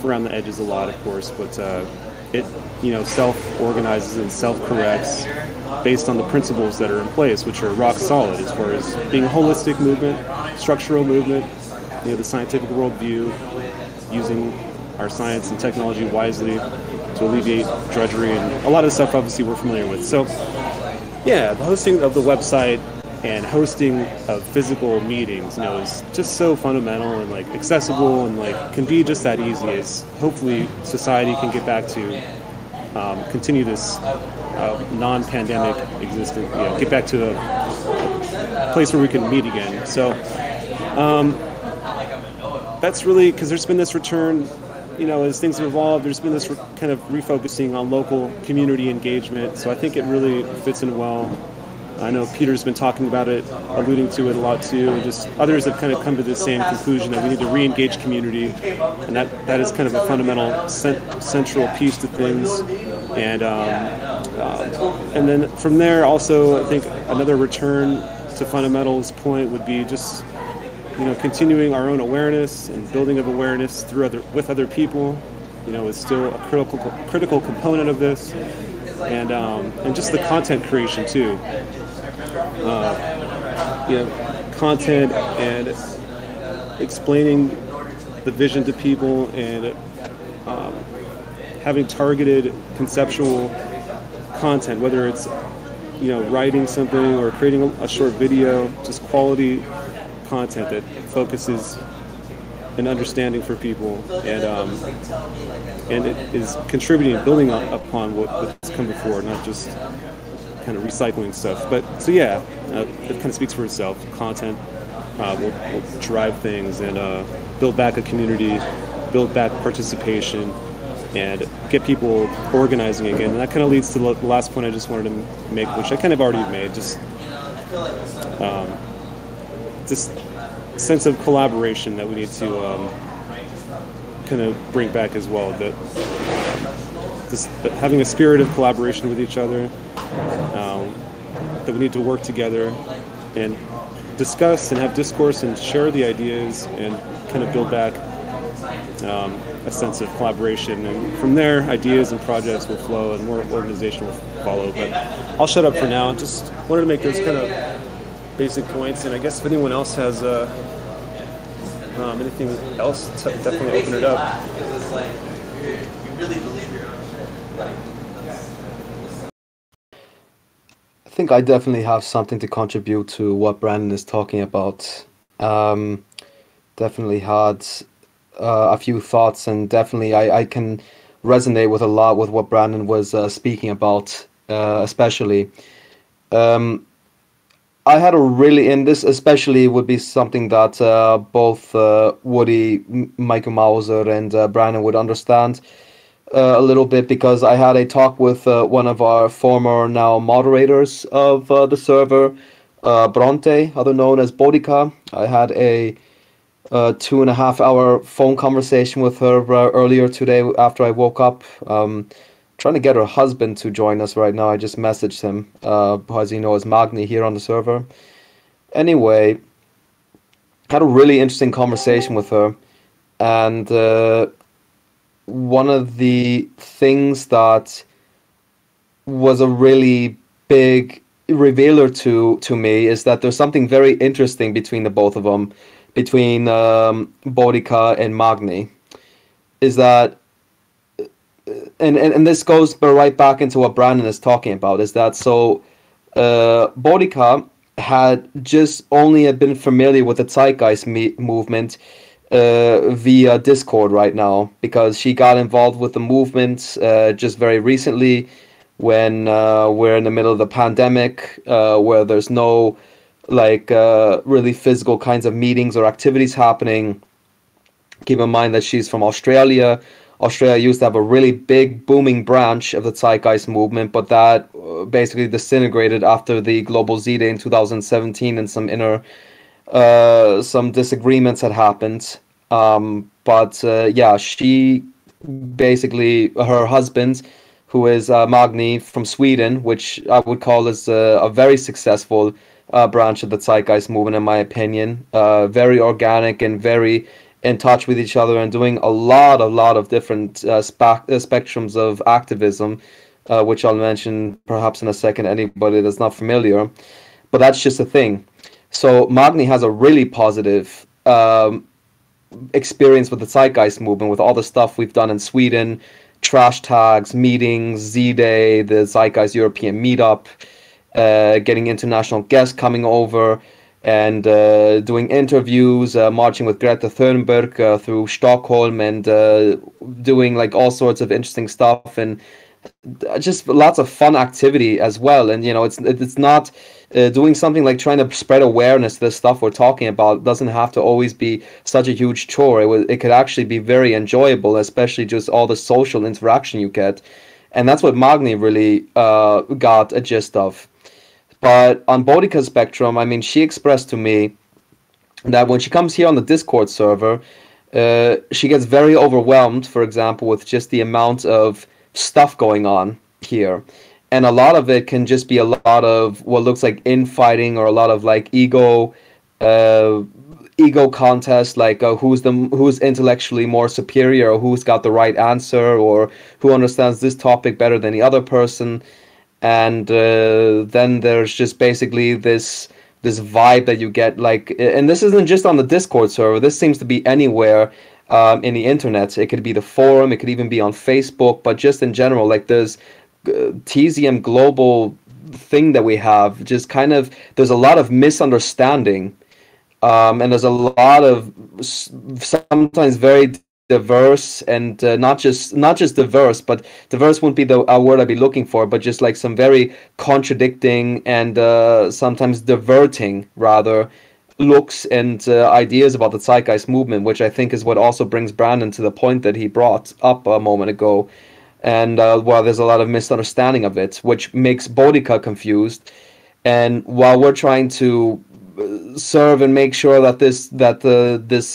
around the edges a lot, of course, but it self-organizes and self-corrects based on the principles that are in place, which are rock solid as far as being a holistic movement, structural movement, the scientific worldview, using our science and technology wisely to alleviate drudgery, and a lot of stuff obviously we're familiar with. So yeah, the hosting of the website and hosting of physical meetings, is just so fundamental and accessible and can be just that easy. As hopefully society can get back to continue this non-pandemic existence, get back to a place where we can meet again. So that's really because there's been this return. As things have evolved, there's been this kind of refocusing on local community engagement. So I think it really fits in well. I know Peter's been talking about it, alluding to it a lot too, and just others have kind of come to the same conclusion that we need to re-engage community, and that is kind of a fundamental central piece to things. And then from there, also, I think another return to fundamentals point would be just continuing our own awareness and building of awareness with other people. Is still a critical component of this, and just the content creation too. Content and explaining the vision to people, and having targeted conceptual content, whether it's writing something or creating a short video, just quality content that focuses an understanding for people, and it is contributing, building upon what's come before, not just kind of recycling stuff. But so yeah, it kind of speaks for itself. Content will drive things and build back a community, build back participation, and get people organizing again. And that kind of leads to the last point I just wanted to make, which I kind of already made. Just this sense of collaboration that we need to kind of bring back as well. That having a spirit of collaboration with each other. That we need to work together and discuss and have discourse and share the ideas and kind of build back a sense of collaboration. And from there, ideas and projects will flow and more organization will follow. But I'll shut up for now. Just wanted to make those kind of basic points. And I guess if anyone else has anything else, definitely open it up. I think I definitely have something to contribute to what Brandon is talking about. Definitely had a few thoughts, and definitely I can resonate with a lot with what Brandon was speaking about, especially. I had a really, and this especially would be something that both Woody, Michael Mauser, and Brandon would understand a little bit, because I had a talk with one of our former now moderators of the server, Bronte, other known as Bodica. I had a 2.5 hour phone conversation with her earlier today after I woke up. Trying to get her husband to join us right now. I just messaged him, who, as you know, is Magni here on the server. Anyway, had a really interesting conversation with her, and one of the things that was a really big revealer to me is that there's something very interesting between the both of them, between Bodica and Magni, is that, and this goes right back into what Brandon is talking about, is that so Bodica had just only been familiar with the Zeitgeist movement via Discord right now, because she got involved with the movement just very recently, when we're in the middle of the pandemic, where there's no really physical kinds of meetings or activities happening. Keep in mind that she's from Australia. Australia used to have a really big booming branch of the Zeitgeist movement, but that basically disintegrated after the Global Z Day in 2017, and some disagreements had happened. Yeah, she basically, her husband, who is Magni from Sweden, which I would call as a very successful branch of the Zeitgeist movement, in my opinion. Very organic and very in touch with each other and doing a lot of different spectrums of activism, which I'll mention perhaps in a second. Anybody that's not familiar, but that's just a thing. So Magni has a really positive experience with the Zeitgeist movement, with all the stuff we've done in Sweden, trash tags, meetings, Z-Day, the Zeitgeist European meetup, getting international guests coming over, and doing interviews, marching with Greta Thunberg through Stockholm, and doing like all sorts of interesting stuff, and just lots of fun activity as well. And it's not doing something like trying to spread awareness to the stuff we're talking about doesn't have to always be such a huge chore. It could actually be very enjoyable, especially just all the social interaction you get, and that's what Magni really got a gist of. But on Bodica's spectrum, I mean, she expressed to me that when she comes here on the Discord server, she gets very overwhelmed, for example, with just the amount of stuff going on here. And a lot of it can just be a lot of what looks like infighting, or a lot of like ego contest, like who's intellectually more superior, or who's got the right answer, or who understands this topic better than the other person. And then there's just basically this vibe that you get, like, and this isn't just on the Discord server. This seems to be anywhere in the internet. It could be the forum, it could even be on Facebook, but just in general, like there's TZM global thing that we have. Just kind of, there's a lot of misunderstanding, and there's a lot of sometimes very diverse, and not just diverse, but diverse wouldn't be the word I'd be looking for, but just like some very contradicting and sometimes diverting rather looks and ideas about the Zeitgeist movement, which I think is what also brings Brandon to the point that he brought up a moment ago. And while there's a lot of misunderstanding of it, which makes Bodica confused, and while we're trying to serve and make sure that this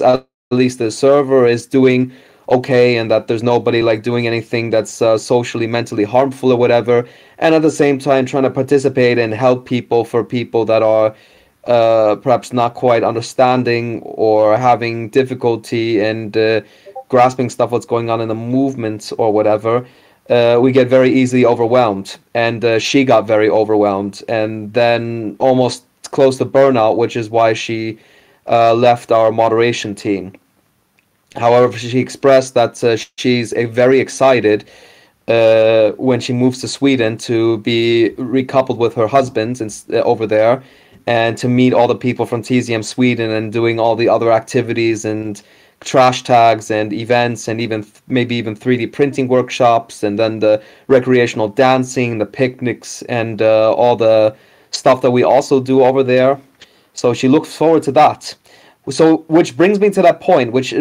at least the server is doing okay, and that there's nobody like doing anything that's socially, mentally harmful or whatever, and at the same time trying to participate and help people, for people that are perhaps not quite understanding or having difficulty and grasping stuff what's going on in the movement or whatever. We get very easily overwhelmed, and she got very overwhelmed, and then almost close to burnout, which is why she left our moderation team. However, she expressed that she's very excited when she moves to Sweden to be recoupled with her husband over there, and to meet all the people from TZM Sweden, and doing all the other activities and trash tags and events, and even maybe even 3D printing workshops, and then the recreational dancing, the picnics, and all the stuff that we also do over there. So she looks forward to that. So, which brings me to that point, which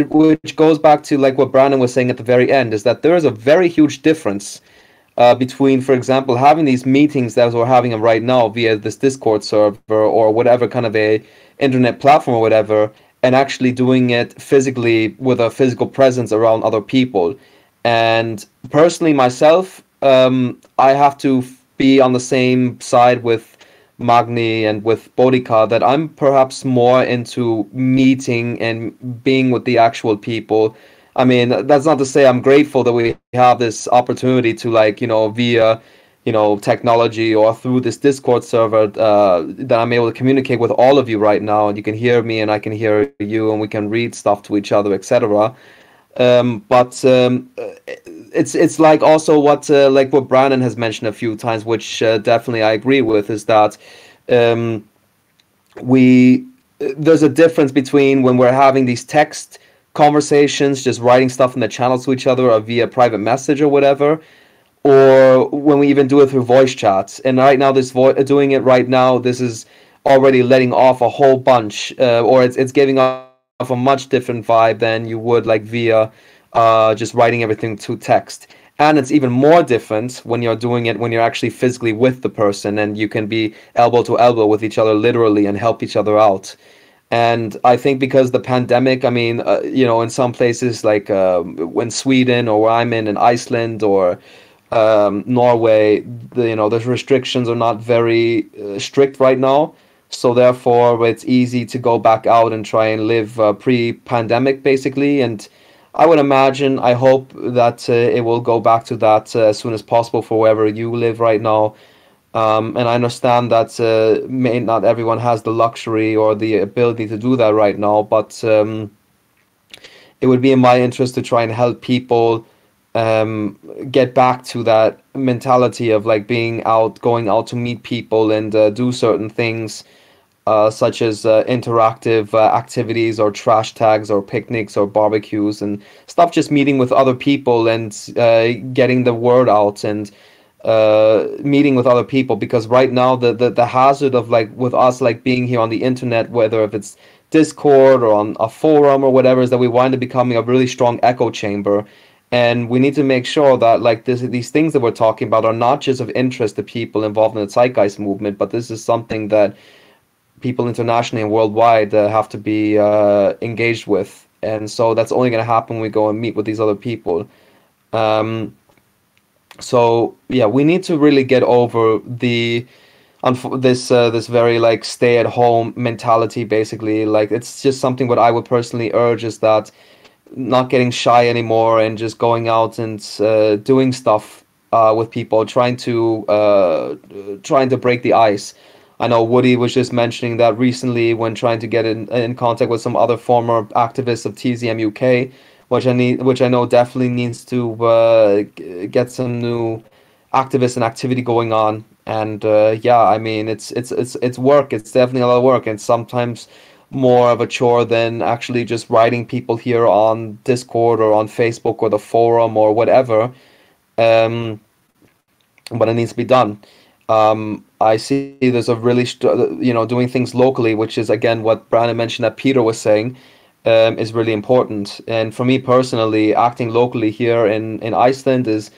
goes back to like what Brandon was saying at the very end, is that there is a very huge difference between, for example, having these meetings that we're having right now via this Discord server or whatever kind of a internet platform or whatever, and actually doing it physically with a physical presence around other people. And personally, myself, I have to be on the same side with Magni and with Bodica, that I'm perhaps more into meeting and being with the actual people. I mean, that's not to say I'm grateful that we have this opportunity to, like, via, technology or through this Discord server, that I'm able to communicate with all of you right now, and you can hear me and I can hear you, and we can read stuff to each other, etc. But it's like also what Brandon has mentioned a few times, which definitely I agree with, is that there's a difference between when we're having these text conversations, just writing stuff in the channels to each other or via private message or whatever, or when we even do it through voice chats. And right now, doing it right now, this is already letting off a whole bunch, or it's giving off a much different vibe than you would like via just writing everything to text. And it's even more different when you're doing it when you're actually physically with the person, and you can be elbow to elbow with each other literally and help each other out. And I think because the pandemic, I mean, in some places like when Sweden, or where I'm in Iceland, or Norway, there's restrictions are not very strict right now. So therefore, it's easy to go back out and try and live pre-pandemic, basically. And I would imagine, I hope that it will go back to that as soon as possible for wherever you live right now. And I understand that may not everyone has the luxury or the ability to do that right now, but it would be in my interest to try and help people get back to that mentality of like being out, going out to meet people and do certain things, such as interactive activities or trash tags or picnics or barbecues and stuff, just meeting with other people and getting the word out and meeting with other people. Because right now the hazard of like with us like being here on the internet, whether if it's Discord or on a forum or whatever, is that we wind up becoming a really strong echo chamber. And we need to make sure that like these things that we're talking about are not just of interest to people involved in the zeitgeist movement, but this is something that people internationally and worldwide have to be engaged with. And so that's only going to happen when we go and meet with these other people. So yeah, we need to really get over this very like stay at home mentality. Basically, like it's just something what I would personally urge is that not getting shy anymore and just going out and doing stuff with people, trying to break the ice. I know Woody was just mentioning that recently when trying to get in contact with some other former activists of TZM UK, which I know definitely needs to get some new activists and activity going on. And yeah, I mean it's work. It's definitely a lot of work, and sometimes more of a chore than actually just writing people here on Discord or on Facebook or the forum or whatever. Um, but it needs to be done. I see there's a really, doing things locally, which is again what Brandon mentioned that Peter was saying, is really important. And for me personally, acting locally here in Iceland is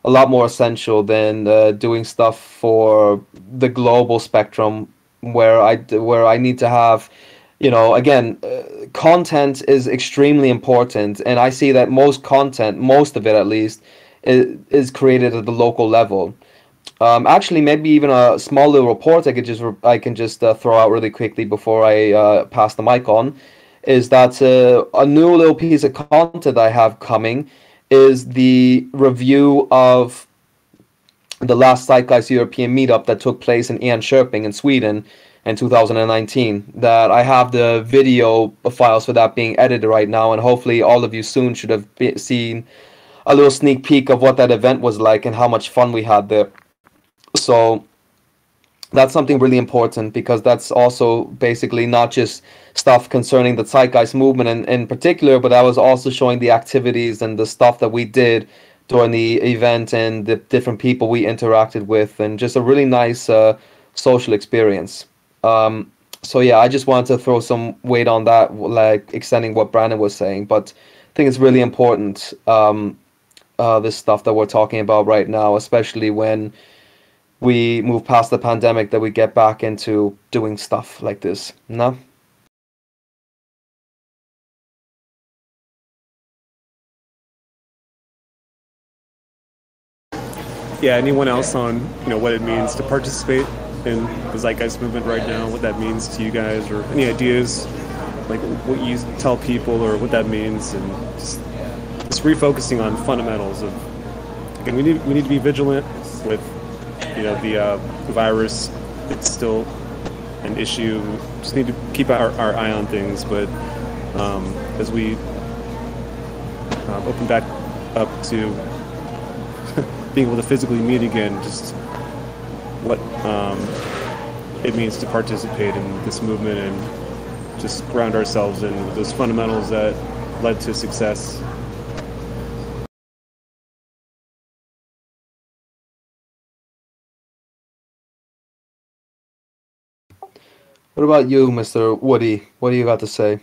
a lot more essential than doing stuff for the global spectrum, where I need to have, again, content is extremely important, and I see that most content, most of it at least, is created at the local level. Actually, maybe even a small little report I can just throw out really quickly before I pass the mic on, is that a new little piece of content I have coming is the review of the last Zeitgeist European meetup that took place in Enköping in Sweden in 2019. That I have the video files for that being edited right now, and hopefully all of you soon should have seen a little sneak peek of what that event was like and how much fun we had there. So that's something really important, because that's also basically not just stuff concerning the Zeitgeist movement in particular, but I was also showing the activities and the stuff that we did during the event and the different people we interacted with, and just a really nice social experience. So yeah, I just wanted to throw some weight on that, like extending what Brandon was saying, but I think it's really important, this stuff that we're talking about right now, especially when we move past the pandemic, that we get back into doing stuff like this. No? Yeah, anyone else on what it means to participate in the Zeitgeist movement right now, what that means to you guys, or any ideas, like what you tell people or what that means, and just refocusing on fundamentals of, again, we need to be vigilant with the virus. It's still an issue. Just need to keep our eye on things, but as we open back up to being able to physically meet again, just what it means to participate in this movement and just ground ourselves in those fundamentals that led to success. What about you, Mr. Woody? What do you got to say?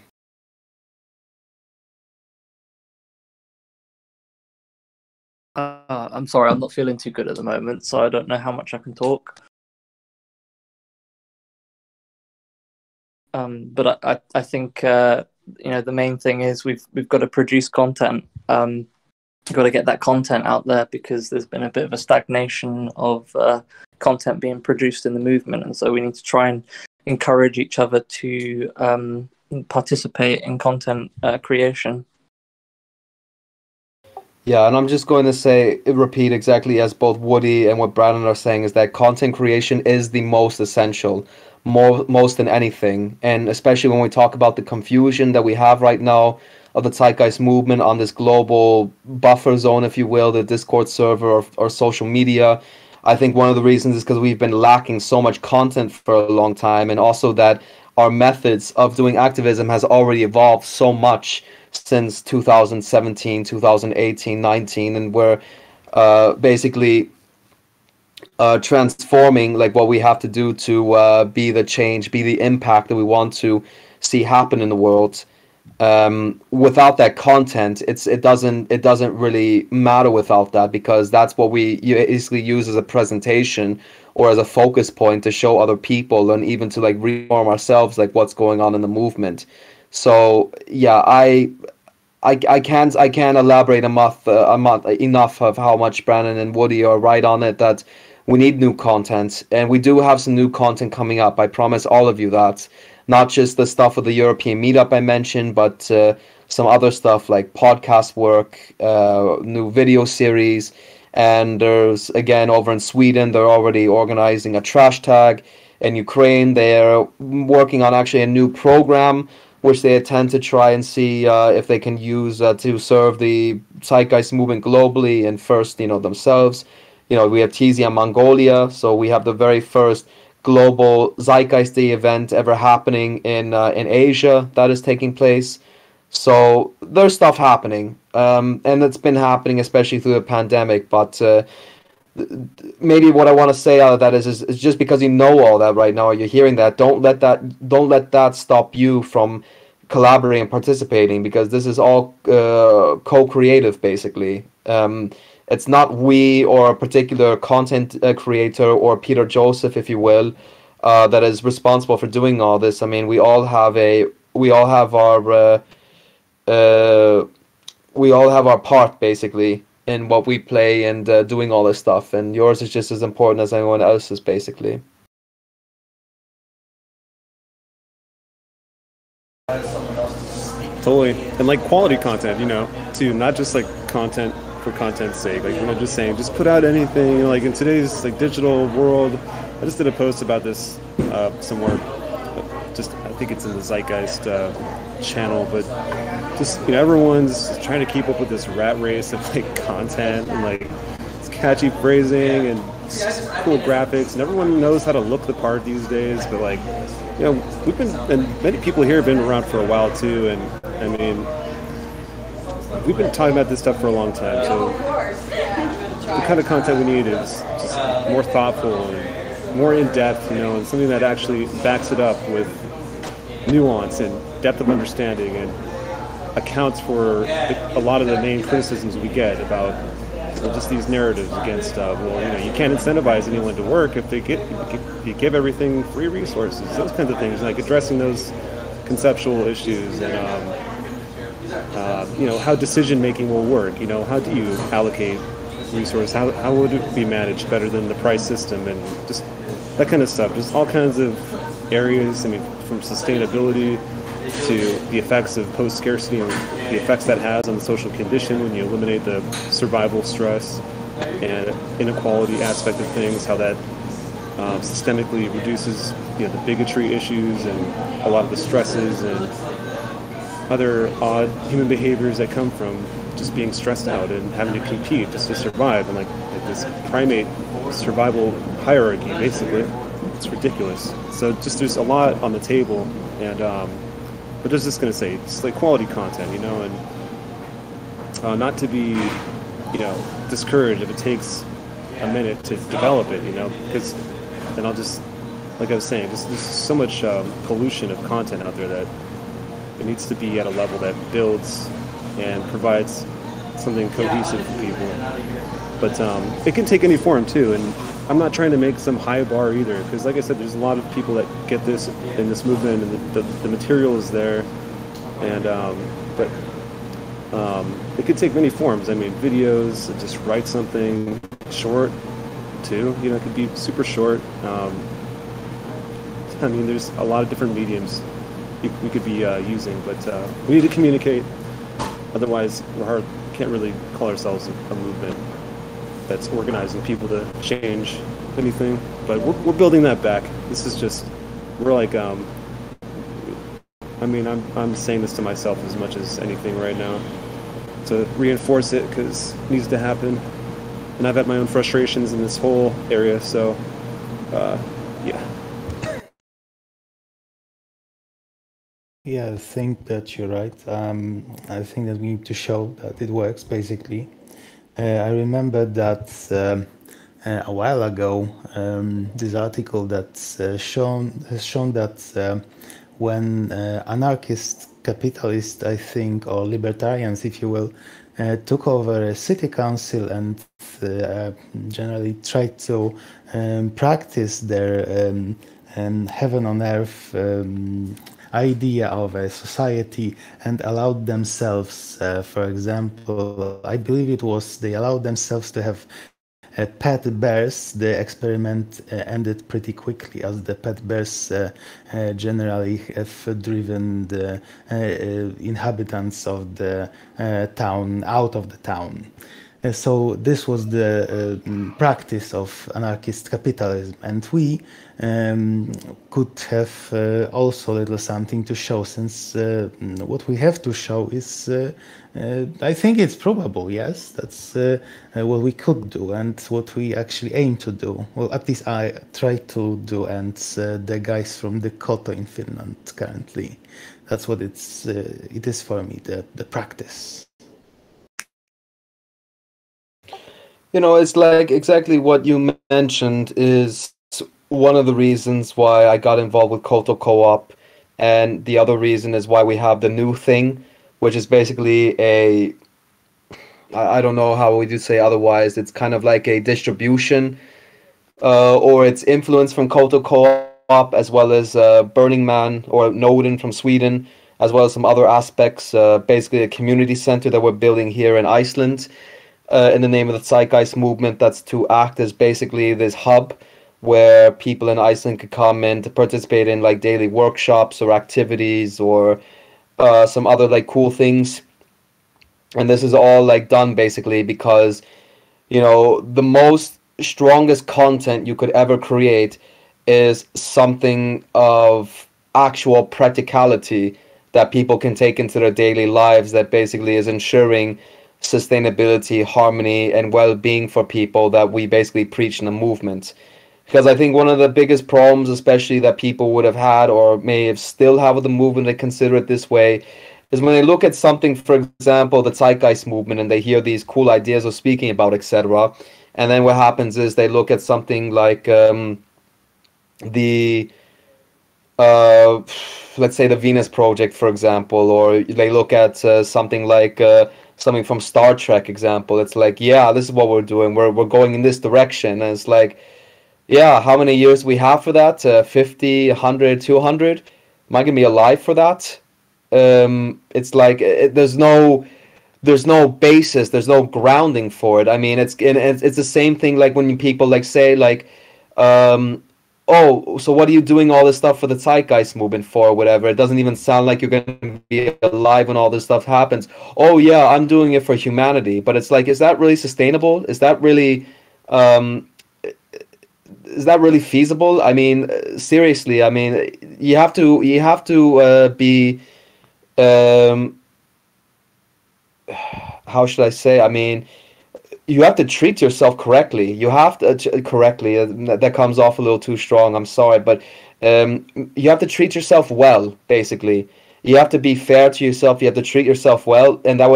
I'm sorry, I'm not feeling too good at the moment, so I don't know how much I can talk. But I think the main thing is we've got to produce content. We've got to get that content out there, because there's been a bit of a stagnation of content being produced in the movement, and so we need to try and encourage each other to participate in content creation. Yeah, and I'm just going to repeat exactly as both Woody and what Brandon are saying, is that content creation is the most essential, most than anything. And especially when we talk about the confusion that we have right now of the Zeitgeist movement on this global buffer zone, if you will, the Discord server or social media. I think one of the reasons is because we've been lacking so much content for a long time, and also that our methods of doing activism has already evolved so much since 2017, 2018, 19, and we're basically transforming like what we have to do to be the change, be the impact that we want to see happen in the world. Without that content, it doesn't really matter without that, because that's what we basically use as a presentation or as a focus point to show other people, and even to like reform ourselves, like what's going on in the movement. So yeah, I can't elaborate enough of how much Brandon and Woody are right on it, that we need new content, and we do have some new content coming up. I promise all of you that. Not just the stuff with the European meetup I mentioned, but some other stuff like podcast work, new video series, and there's, again, over in Sweden, they're already organizing a trash tag. In Ukraine, they're working on actually a new program which they attempt to try and see if they can use to serve the Zeitgeist movement globally, and first, themselves. We have TZM Mongolia, so we have the very first global Zeitgeist Day event ever happening in Asia that is taking place. So there's stuff happening, and it's been happening especially through the pandemic. But maybe what I want to say out of that is just because you know all that right now, or you're hearing that, don't let that stop you from collaborating and participating, because this is all co-creative basically. It's not we or a particular content creator or Peter Joseph, if you will, that is responsible for doing all this. I mean, we all have our part basically in what we play and doing all this stuff, and yours is just as important as anyone else's basically. Totally. And like quality content, too, not just like content for content's sake. Like, we're not just saying just put out anything. Like in today's like digital world, I just did a post about this somewhere. I think it's in the Zeitgeist channel, but just everyone's trying to keep up with this rat race of like content and like it's catchy phrasing and cool graphics, and everyone knows how to look the part these days. But like, we've been, and many people here have been around for a while too, and I mean, we've been talking about this stuff for a long time. So the kind of content we need is just more thoughtful and more in depth, and something that actually backs it up with nuance and depth of understanding, and accounts for a lot of the main criticisms we get about just these narratives against you can't incentivize anyone to work if you give everything free resources, those kinds of things, like addressing those conceptual issues, and how decision making will work. How do you allocate resources? How would it be managed better than the price system, and just that kind of stuff. Just all kinds of areas. I mean, from sustainability to the effects of post-scarcity and the effects that has on the social condition when you eliminate the survival stress and inequality aspect of things, how that systemically reduces the bigotry issues and a lot of the stresses and other odd human behaviors that come from just being stressed out and having to compete just to survive, and like this primate survival hierarchy basically. It's ridiculous. So just there's a lot on the table, and but I was just going to say, it's like quality content, and not to be, discouraged if it takes a minute to develop it, because then I'll just, like I was saying, there's so much pollution of content out there that it needs to be at a level that builds and provides something cohesive for people. But it can take any form too, and I'm not trying to make some high bar either, because like I said, there's a lot of people that get this in this movement, and the material is there, and but it could take many forms. I mean, videos, just write something short too, it could be super short. I mean, there's a lot of different mediums we could be using, but we need to communicate. Otherwise, can't really call ourselves a movement that's organizing people to change anything. But we're building that back. This is just, we're like, I mean, I'm saying this to myself as much as anything right now, to reinforce it, because it needs to happen. And I've had my own frustrations in this whole area, so yeah. Yeah, I think that you're right. I think that we need to show that it works, basically. I remember that a while ago, this article that's has shown that when anarchist capitalists, I think, or libertarians, if you will, took over a city council and generally tried to practice their heaven on earth idea of a society, and allowed themselves, for example, I believe it was they allowed themselves to have pet bears. The experiment ended pretty quickly, as the pet bears generally have driven the inhabitants of the town out of the town. So this was the practice of anarchist capitalism, and we could have also a little something to show, since what we have to show is, I think it's probable, yes, that's what we could do and what we actually aim to do. Well, at least I try to do, and the guys from the Koto in Finland currently, that's what it is for me, the practice. You know, it's like exactly what you mentioned is one of the reasons why I got involved with Koto Co-op, and the other reason is why we have the new thing, which is basically I don't know how we do say otherwise, it's kind of like a distribution or it's influence from Koto Co-op, as well as Burning Man or Noden from Sweden, as well as some other aspects, basically a community center that we're building here in Iceland. In the name of the Zeitgeist movement, that's to act as basically this hub where people in Iceland could come in to participate in like daily workshops or activities or some other like cool things. And this is all like done basically because, you know, the most strongest content you could ever create is something of actual practicality that people can take into their daily lives, that basically is ensuring sustainability, harmony, and well-being for people that we basically preach in the movement. Because I think one of the biggest problems, especially that people would have had or may have still have with the movement, they consider it this way, is when they look at something, for example, the Zeitgeist movement, and they hear these cool ideas of speaking about, etc. And then what happens is they look at something like let's say the Venus Project, for example, or they look at something like something from Star Trek, example. It's like, yeah, this is what we're doing. We're going in this direction. And it's like, yeah, how many years we have for that? 50, 100, 200? Am I going to be alive for that? It's like, there's no basis, there's no grounding for it. I mean, it's the same thing like when people like say like, oh, so what are you doing all this stuff for the Zeitgeist movement for, or whatever? It doesn't even sound like you're going to be alive when all this stuff happens. Oh yeah, I'm doing it for humanity. But it's like, is that really sustainable? Is that really feasible? I mean, seriously, I mean, you have to be how should I say? I mean, you have to treat yourself correctly. You have to correctly. That comes off a little too strong. I'm sorry, but you have to treat yourself well. Basically, you have to be fair to yourself. You have to treat yourself well, and that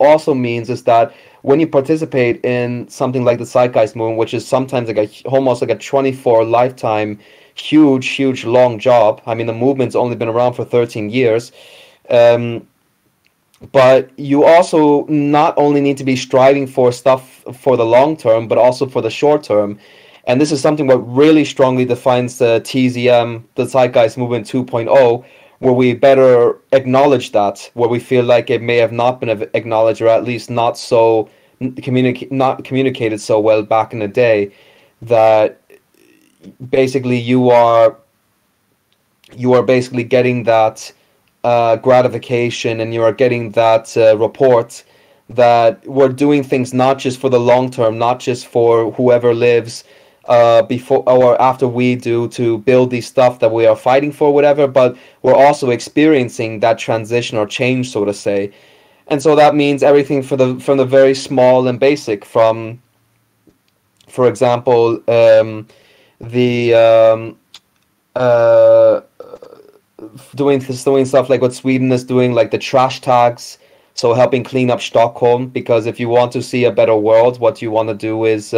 also means is that when you participate in something like the Zeitgeist movement, which is sometimes like almost like a 24 lifetime, huge long job. I mean, the movement's only been around for 13 years. But you also not only need to be striving for stuff for the long term, but also for the short term. And this is something what really strongly defines the TZM, the Zeitgeist Movement 2.0, where we better acknowledge that, where we feel like it may have not been acknowledged, or at least not so not communicated so well back in the day, that basically you are you are basically getting that gratification, and you are getting that report that we're doing things not just for the long term, not just for whoever lives before or after we do to build these stuff that we are fighting for, whatever, but we're also experiencing that transition or change, so to say. And so that means everything from the very small and basic, from, for example, the doing stuff like what Sweden is doing, like the trash tags, so helping clean up Stockholm. Because if you want to see a better world, what you want to do is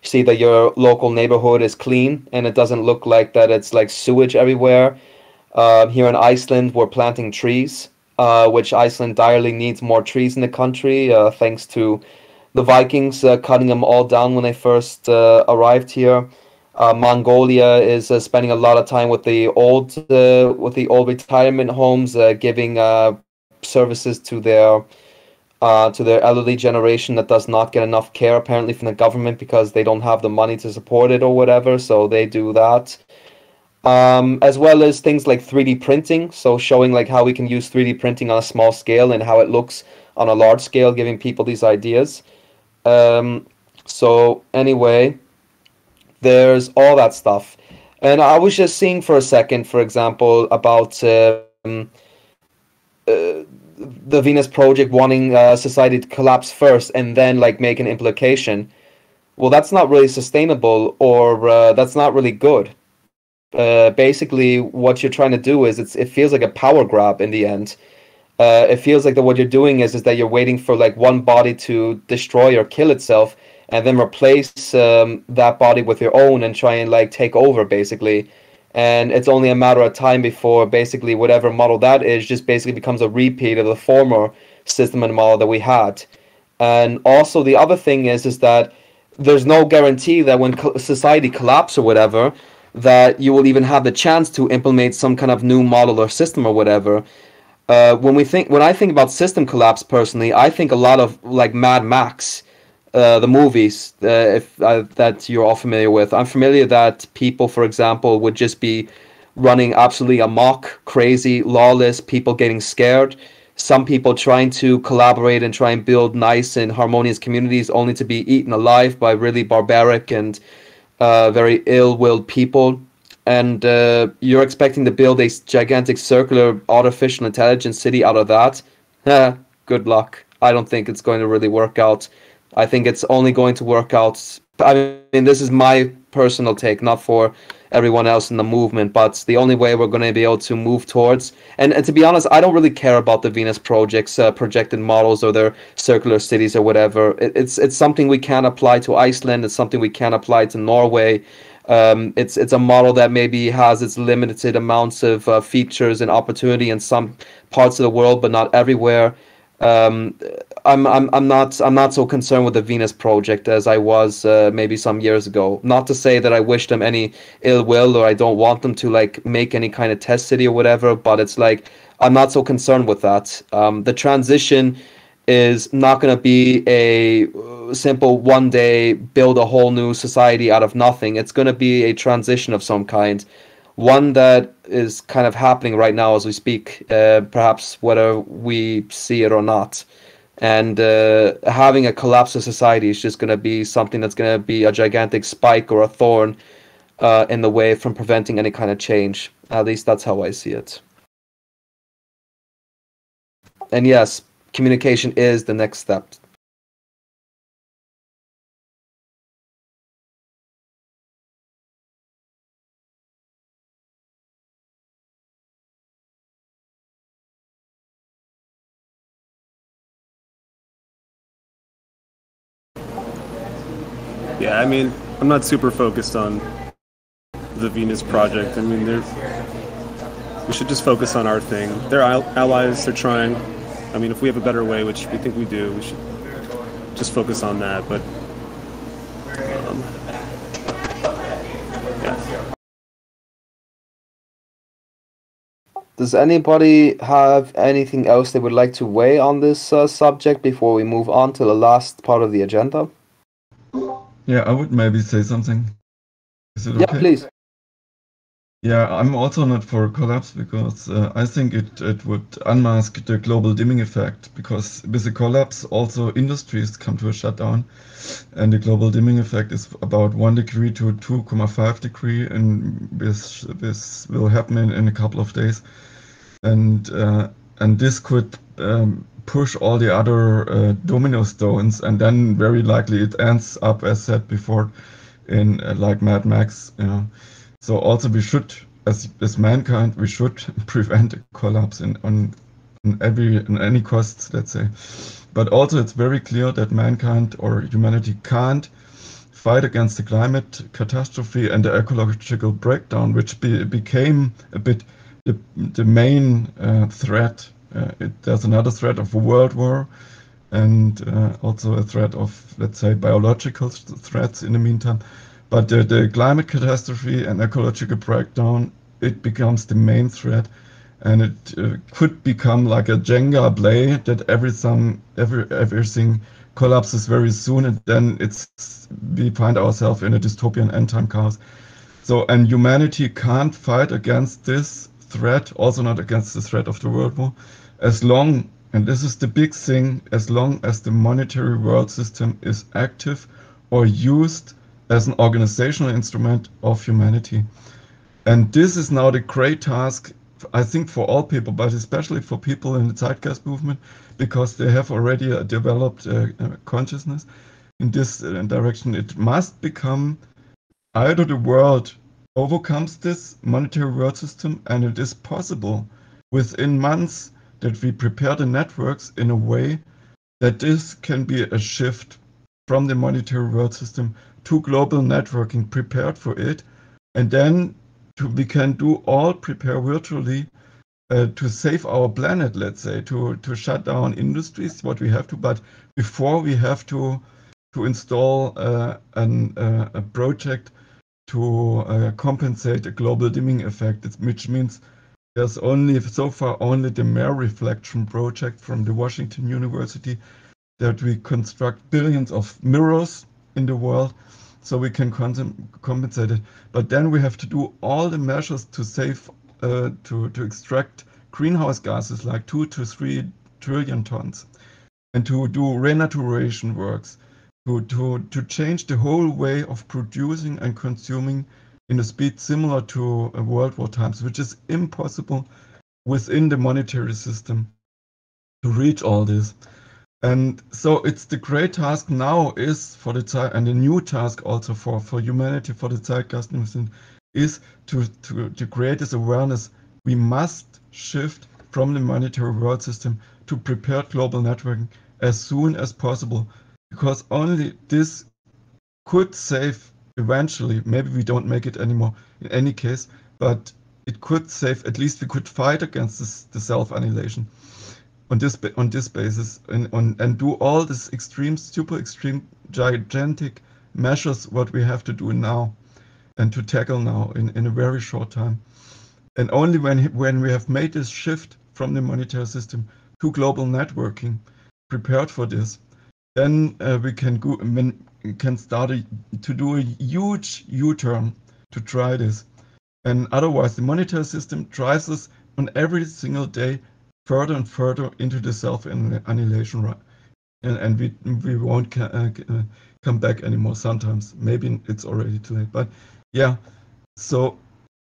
see that your local neighborhood is clean and it doesn't look like that it's like sewage everywhere. Here in Iceland, we're planting trees, which Iceland direly needs more trees in the country, thanks to the Vikings cutting them all down when they first arrived here. Mongolia is spending a lot of time with the old retirement homes, giving services to their elderly generation that does not get enough care apparently from the government because they don't have the money to support it or whatever. So they do that. As well as things like 3D printing, so showing like how we can use 3D printing on a small scale and how it looks on a large scale, giving people these ideas. So anyway, there's all that stuff. And I was just seeing for a second, for example, about the Venus Project wanting society to collapse first and then like make an implication. Well, that's not really sustainable, or that's not really good. Basically, what you're trying to do is it feels like a power grab in the end. It feels like that what you're doing is that you're waiting for like one body to destroy or kill itself, and then replace that body with your own and try and like take over basically. And it's only a matter of time before basically whatever model that is just basically becomes a repeat of the former system and model that we had. And also the other thing is that there's no guarantee that when society collapses or whatever, that you will even have the chance to implement some kind of new model or system or whatever. When I think about system collapse personally, I think a lot of like Mad Max, the movies, if that you're all familiar with. I'm familiar that people, for example, would just be running absolutely amok, crazy, lawless, people getting scared. Some people trying to collaborate and try and build nice and harmonious communities, only to be eaten alive by really barbaric and very ill-willed people. And you're expecting to build a gigantic circular artificial intelligence city out of that? Good luck. I don't think it's going to really work out. I think it's only going to work out. I mean, this is my personal take, not for everyone else in the movement, but the only way we're going to be able to move towards. And to be honest, I don't really care about the Venus project's projected models or their circular cities or whatever. It's something we can apply to Iceland. It's something we can apply to Norway. It's a model that maybe has its limited amounts of features and opportunity in some parts of the world, but not everywhere. I'm not so concerned with the Venus project as I was maybe some years ago. Not to say that I wish them any ill will or I don't want them to like make any kind of test city or whatever, but it's like I'm not so concerned with that. The transition is not going to be a simple one day build a whole new society out of nothing. It's going to be a transition of some kind. One that is kind of happening right now as we speak, perhaps whether we see it or not. And having a collapse of society is just going to be something that's going to be a gigantic spike or a thorn in the way from preventing any kind of change. At least that's how I see it. And yes, communication is the next step. Yeah, I mean, I'm not super focused on the Venus project. I mean, we should just focus on our thing. They're allies, they're trying. I mean, if we have a better way, which we think we do, we should just focus on that. But, yeah. Does anybody have anything else they would like to weigh on this subject before we move on to the last part of the agenda? Yeah, I would maybe say something. Is it okay? Yeah, please. Yeah, I'm also not for collapse because I think it would unmask the global dimming effect, because with a collapse also industries come to a shutdown, and the global dimming effect is about 1 degree to 2.5 degree, and this will happen in a couple of days, and this could push all the other domino stones, and then very likely it ends up, as said before, in like Mad Max, you know. So also we should, as mankind, we should prevent a collapse on any costs, let's say. But also it's very clear that mankind or humanity can't fight against the climate catastrophe and the ecological breakdown, which became a bit the main threat. There's another threat of a world war, and also a threat of, let's say, biological threats in the meantime. But the climate catastrophe and ecological breakdown, it becomes the main threat, and it could become like a Jenga blade that everything collapses very soon, and then we find ourselves in a dystopian end time chaos. So, and humanity can't fight against this threat, also not against the threat of the world war, as long, and this is the big thing, as long as the monetary world system is active or used as an organizational instrument of humanity. And this is now the great task, I think, for all people, but especially for people in the Zeitgeist movement, because they have already developed consciousness in this direction. It must become either the world overcomes this monetary world system, and it is possible within months that we prepare the networks in a way that this can be a shift from the monetary world system to global networking, prepared for it, and then we can do all prepare virtually to save our planet, let's say, to shut down industries, what we have to, but before we have to install a project to compensate a global dimming effect, which means there's only so far only the Mere Reflection project from the Washington University, that we construct billions of mirrors in the world so we can compensate it. But then we have to do all the measures to save, to extract greenhouse gases like 2 to 3 trillion tons, and to do renaturation works, to change the whole way of producing and consuming in a speed similar to World War times, which is impossible within the monetary system to reach all this. And so it's the great task now is for the time, and the new task also for humanity, for the Zeitgeist movement, is to create this awareness. We must shift from the monetary world system to prepared global networking as soon as possible, because only this could save eventually. Maybe we don't make it anymore in any case, but it could save, at least we could fight against the self-annihilation on this basis, and do all this extreme, super extreme, gigantic measures what we have to do now and to tackle now in a very short time. And only when we have made this shift from the monetary system to global networking, prepared for this, then we can start to do a huge U-turn to try this. And otherwise, the monetary system drives us on every single day further and further into the self-annihilation, right? And we won't come back anymore. Sometimes, maybe it's already too late. But yeah, so,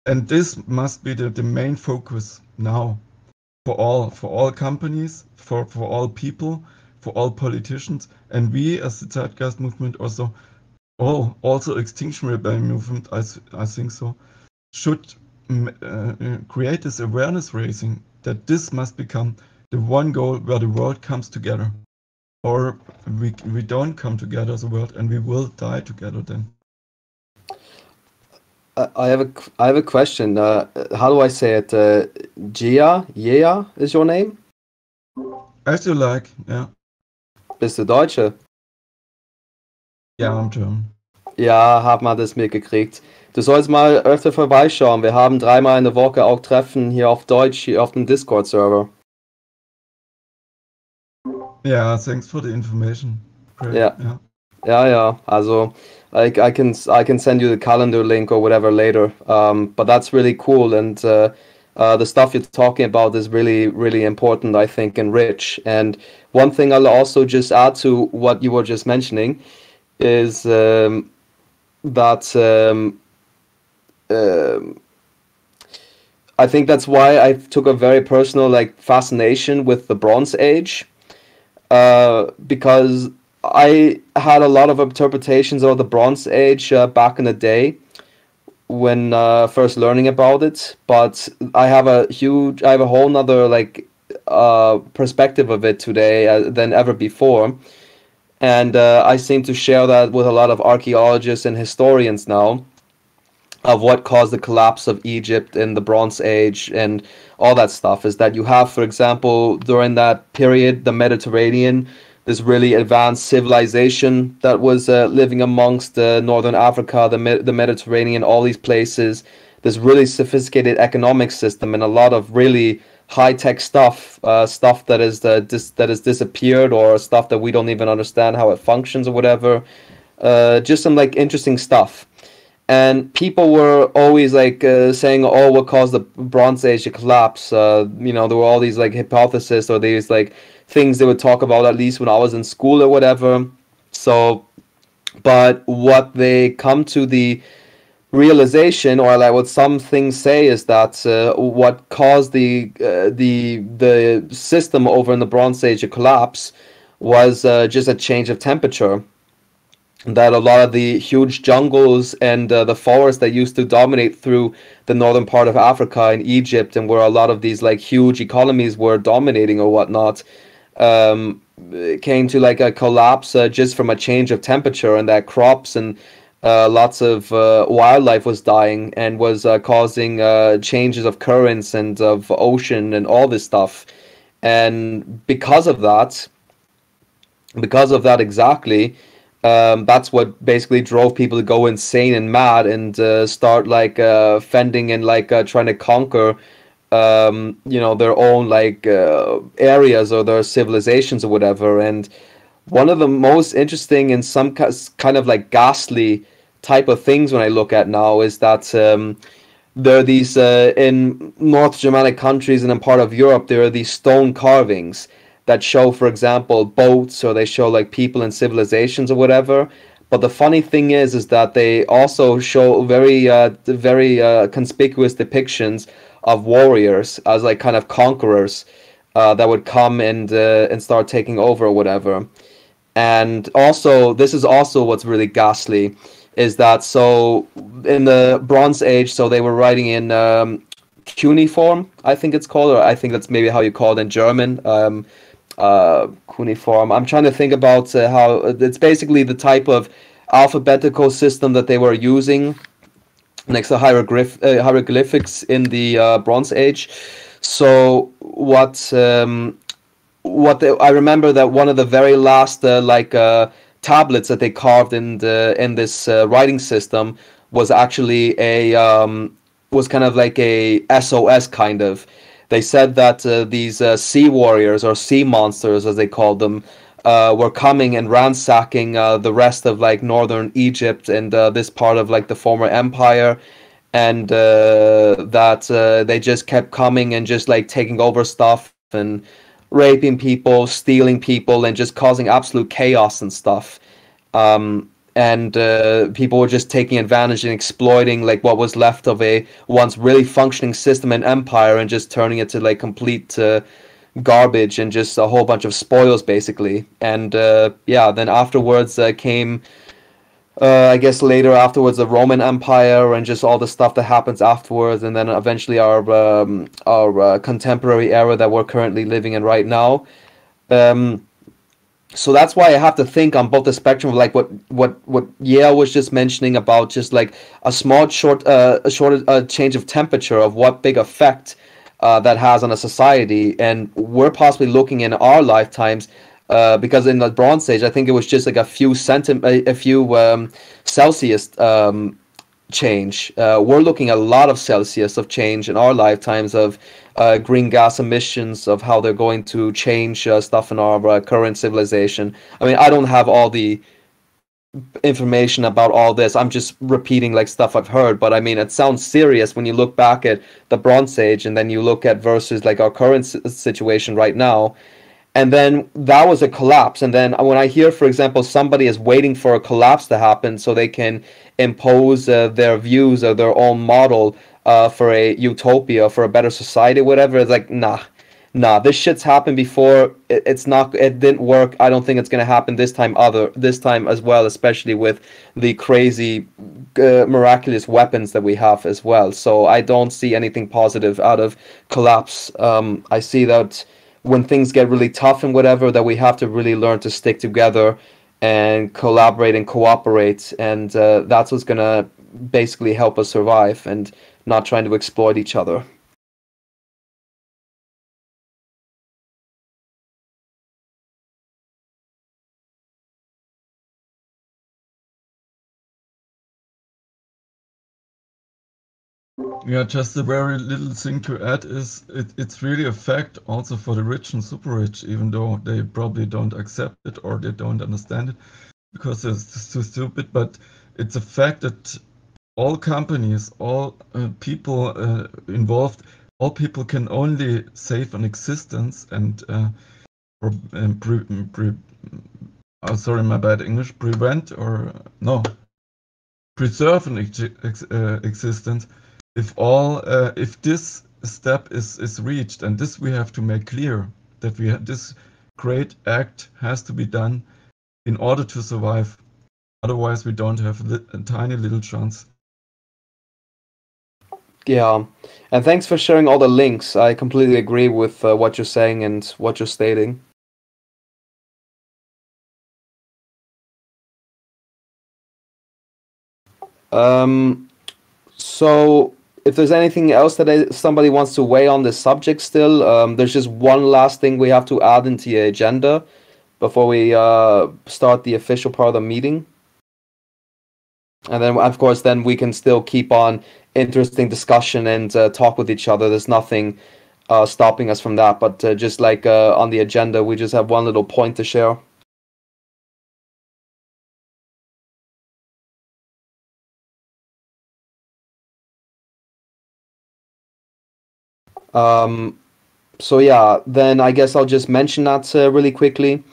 and this must be the main focus now for all companies, for all people, for all politicians, and we as the Zeitgeist movement also, also Extinction Rebellion movement, I think so, should create this awareness raising that this must become the one goal where the world comes together, or we don't come together as a world, and we will die together then. I have a question. How do I say it? Gia is your name? As you like, yeah. Bist du Deutsche? Ja, I'm German. Ja, hab mal das mitgekriegt. Du sollst mal öfter vorbeischauen. Wir haben 3-mal in der Woche auch Treffen hier auf Deutsch, hier auf dem Discord-Server. Yeah, thanks for the information. Great. Ja. Yeah. Ja, also Like I can send you the calendar link or whatever later. But that's really cool, and the stuff you're talking about is really, really important, I think, and rich. And one thing I'll also just add to what you were just mentioning is that I think that's why I took a very personal like fascination with the Bronze Age, because I had a lot of interpretations of the Bronze Age back in the day when first learning about it, but I have a whole nother like perspective of it today than ever before, and I seem to share that with a lot of archaeologists and historians now, of what caused the collapse of Egypt in the Bronze Age and all that stuff. Is that you have, for example, during that period, the Mediterranean, this really advanced civilization that was living amongst northern Africa, the Mediterranean, all these places, this really sophisticated economic system, and a lot of really high-tech stuff, stuff that is that has disappeared, or stuff that we don't even understand how it functions or whatever. Just some like interesting stuff. And people were always like saying, "Oh, what caused the Bronze Age to collapse?" You know, there were all these like hypotheses or these like things they would talk about, at least when I was in school or whatever. So, but what they come to the realization, or like what some things say, is that what caused the system over in the Bronze Age to collapse was just a change of temperature. That a lot of the huge jungles and the forests that used to dominate through the northern part of Africa and Egypt, and where a lot of these like huge economies were dominating or whatnot, came to like a collapse just from a change of temperature, and that crops and lots of wildlife was dying, and was causing changes of currents and of ocean and all this stuff. And because of that exactly, that's what basically drove people to go insane and mad, and start like fending and like trying to conquer you know, their own like areas or their civilizations or whatever. And one of the most interesting and some kind of like ghastly type of things when I look at now is that there are these in North Germanic countries and in part of Europe, there are these stone carvings that show, for example, boats, or they show like people and civilizations or whatever. But the funny thing is that they also show very conspicuous depictions of warriors as like kind of conquerors that would come and start taking over or whatever. And also, this is also what's really ghastly, is that so in the Bronze Age, so they were writing in cuneiform, I think it's called, or I think that's maybe how you call it in German. Cuneiform. I'm trying to think about how it's basically the type of alphabetical system that they were using next to hieroglyphics in the Bronze Age. So I remember that one of the very last tablets that they carved in this writing system was actually was kind of like a SOS kind of. They said that these sea warriors, or sea monsters as they called them, were coming and ransacking the rest of like northern Egypt and this part of like the former empire, and that they just kept coming and just like taking over stuff and raping people, stealing people, and just causing absolute chaos and stuff. And people were just taking advantage and exploiting like what was left of a once really functioning system and empire, and just turning it to like complete garbage and just a whole bunch of spoils basically. And yeah, then afterwards came I guess later afterwards the Roman Empire and just all the stuff that happens afterwards, and then eventually our contemporary era that we're currently living in right now. So that's why I have to think on both the spectrum of like what Yale was just mentioning about just like a short change of temperature, of what big effect that has on a society, and we're possibly looking in our lifetimes, because in the Bronze Age I think it was just like a few Celsius change. We're looking at a lot of Celsius of change in our lifetimes of green gas emissions, of how they're going to change stuff in our current civilization. I mean, I don't have all the information about all this. I'm just repeating like stuff I've heard, but I mean, it sounds serious when you look back at the Bronze Age and then you look at versus like our current situation right now. And then that was a collapse. And then when I hear, for example, somebody is waiting for a collapse to happen so they can impose their views or their own model for a utopia, for a better society, whatever, it's like, nah, this shit's happened before. It didn't work. I don't think it's gonna happen this time as well, especially with the crazy, miraculous weapons that we have as well. So I don't see anything positive out of collapse. I see that when things get really tough and whatever, that we have to really learn to stick together and collaborate and cooperate, and that's what's gonna basically help us survive and not trying to exploit each other. Yeah, just a very little thing to add is it's really a fact also for the rich and super rich, even though they probably don't accept it or they don't understand it because it's too stupid. But it's a fact that all companies, all people involved, all people can only save an existence and sorry, my bad English, prevent or no, preserve an existence if this step is reached, and this we have to make clear that this great act has to be done in order to survive. Otherwise, we don't have a tiny little chance. Yeah, and thanks for sharing all the links. I completely agree with what you're saying and what you're stating. So if there's anything else that somebody wants to weigh on this subject still, there's just one last thing we have to add into the agenda before we start the official part of the meeting. And then, of course, then we can still keep on interesting discussion and talk with each other. There's nothing stopping us from that. But just like on the agenda, we just have one little point to share. So yeah, then I guess I'll just mention that really quickly.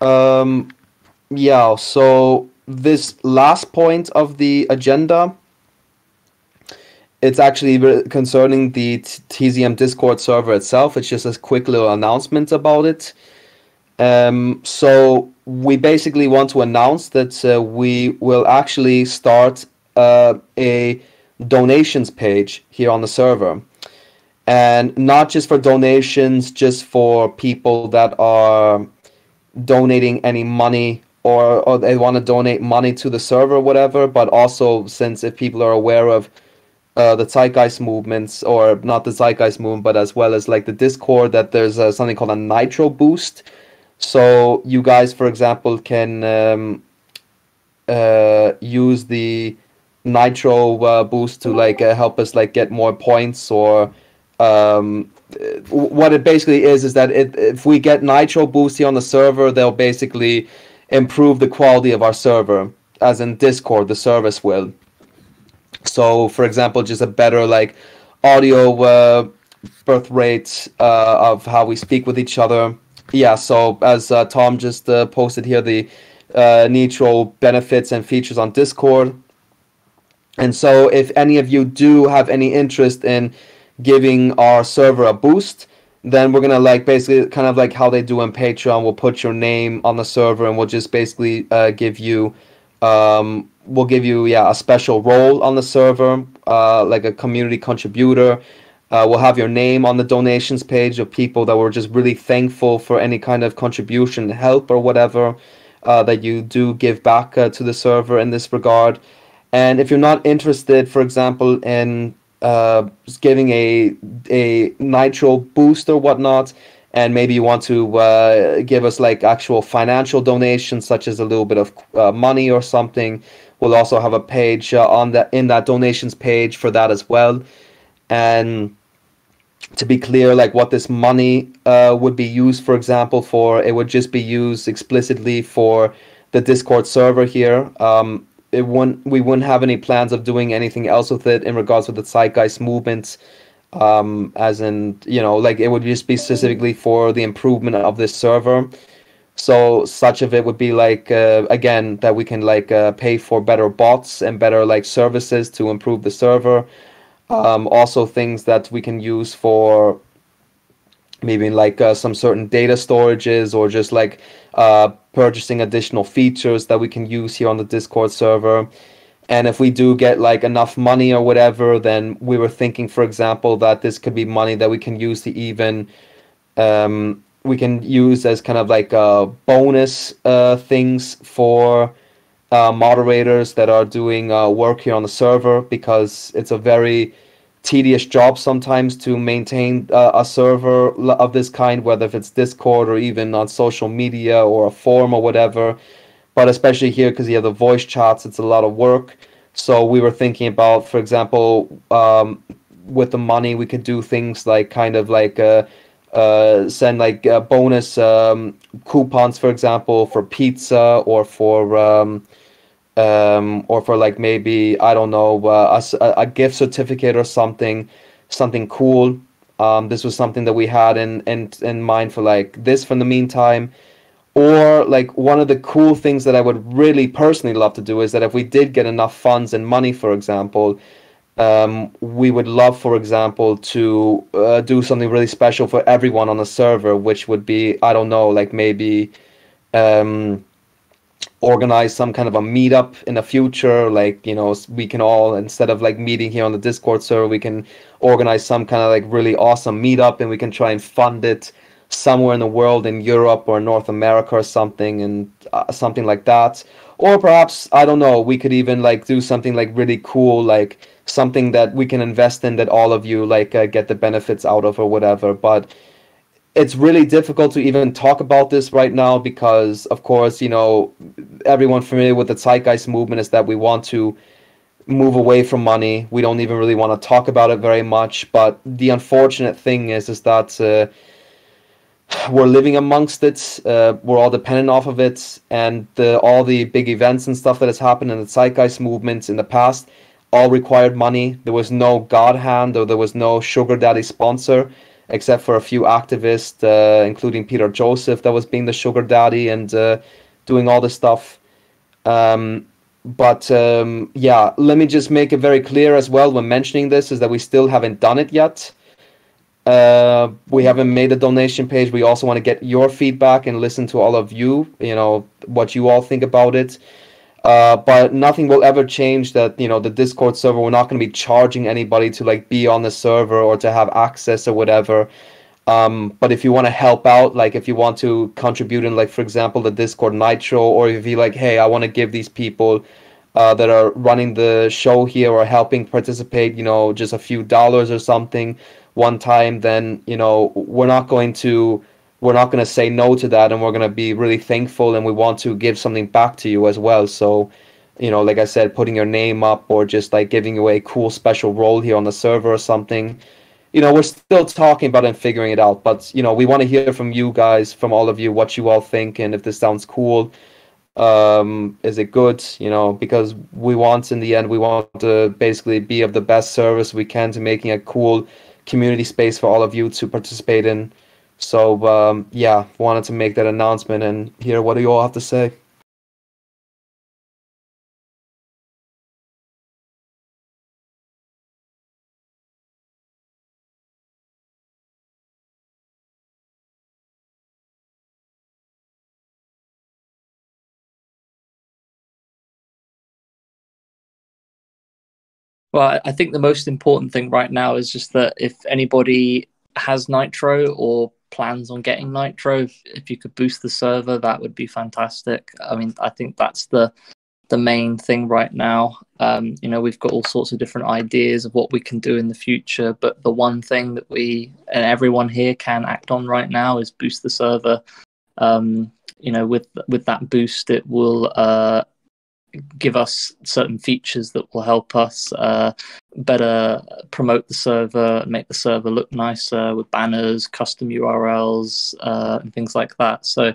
Yeah, so this last point of the agenda, it's actually concerning the TZM Discord server itself. It's just a quick little announcement about it. So we basically want to announce that we will actually start a donations page here on the server. And not just for donations, just for people that are donating any money or they want to donate money to the server or whatever, but also since if people are aware of the Zeitgeist movements, or not the Zeitgeist movement, but as well as like the Discord, that there's something called a Nitro boost. So you guys, for example, can use the Nitro boost to like help us like get more points, or what it basically is that if we get Nitro boost here on the server, they'll basically improve the quality of our server, as in Discord, the service will. So, for example, just a better like audio birth rate of how we speak with each other. Yeah, so as Tom just posted here, the Nitro benefits and features on Discord. And so if any of you do have any interest in giving our server a boost, then we're gonna like basically kind of like how they do on Patreon. We'll put your name on the server and we'll just basically give you a special role on the server, like a community contributor. We'll have your name on the donations page of people that were just really thankful for any kind of contribution, help, or whatever that you do give back to the server in this regard. And if you're not interested, for example, in giving a Nitro boost or whatnot, and maybe you want to give us like actual financial donations, such as a little bit of money or something, we'll also have a page in that donations page for that as well. And to be clear, like what this money would be used, for example, for, it would just be used explicitly for the Discord server here. We wouldn't have any plans of doing anything else with it in regards to the Zeitgeist movement. As in, like it would just be specifically for the improvement of this server. So such of it would be like, again, that we can like pay for better bots and better like services to improve the server. Also things that we can use for maybe like some certain data storages, or just like purchasing additional features that we can use here on the Discord server. And if we do get like enough money or whatever, then we were thinking, for example, that this could be money that we can use to even we can use as kind of like bonus things for moderators that are doing work here on the server, because it's a very tedious job sometimes to maintain a server of this kind, whether if it's Discord or even on social media or a forum or whatever. But especially here, because you have the voice chats, it's a lot of work. So we were thinking about, for example, with the money, we could do things like kind of like send like bonus coupons, for example, for pizza, or for like maybe, I don't know, a gift certificate or something cool. This was something that we had in mind for like this for the meantime. Or like one of the cool things that I would really personally love to do is that if we did get enough funds and money, for example, we would love, for example, to do something really special for everyone on the server, which would be, I don't know, like maybe organize some kind of a meetup in the future. Like, we can all, instead of like meeting here on the Discord server, we can organize some kind of like really awesome meetup, and we can try and fund it somewhere in the world, in Europe or North America or something, and something like that. Or perhaps, I don't know, we could even like do something like really cool, like something that we can invest in, that all of you like get the benefits out of or whatever. But it's really difficult to even talk about this right now, because of course, everyone familiar with the Zeitgeist movement is that we want to move away from money. We don't even really want to talk about it very much. But the unfortunate thing is that we're living amongst it. We're all dependent off of it, and all the big events and stuff that has happened in the Zeitgeist movement in the past all required money. There was no God hand, or there was no sugar daddy sponsor, except for a few activists, including Peter Joseph, that was being the sugar daddy and doing all this stuff. But yeah, let me just make it very clear as well when mentioning this, is that we still haven't done it yet. We haven't made a donation page. We also want to get your feedback and listen to all of you, what you all think about it. But nothing will ever change that, the Discord server, we're not going to be charging anybody to like be on the server or to have access or whatever. But if you want to help out, like if you want to contribute in, like, for example, the Discord Nitro, or if you're like, hey, I want to give these people that are running the show here or helping participate, just a few dollars or something one time, then we're not going to say no to that, and we're going to be really thankful, and we want to give something back to you as well. So like I said, putting your name up, or just like giving you a cool special role here on the server or something. We're still talking about it and figuring it out, but we want to hear from you guys, from all of you, what you all think, and if this sounds cool. Is it good? Because we want, in the end, we want to basically be of the best service we can to making a cool community space for all of you to participate in. So yeah, wanted to make that announcement and hear what do you all have to say. Well, I think the most important thing right now is just that if anybody has Nitro or plans on getting Nitro, if you could boost the server, that would be fantastic. I mean, I think that's the main thing right now. We've got all sorts of different ideas of what we can do in the future, but the one thing that we and everyone here can act on right now is boost the server. With that boost, it will give us certain features that will help us better promote the server, make the server look nicer with banners, custom URLs, and things like that. So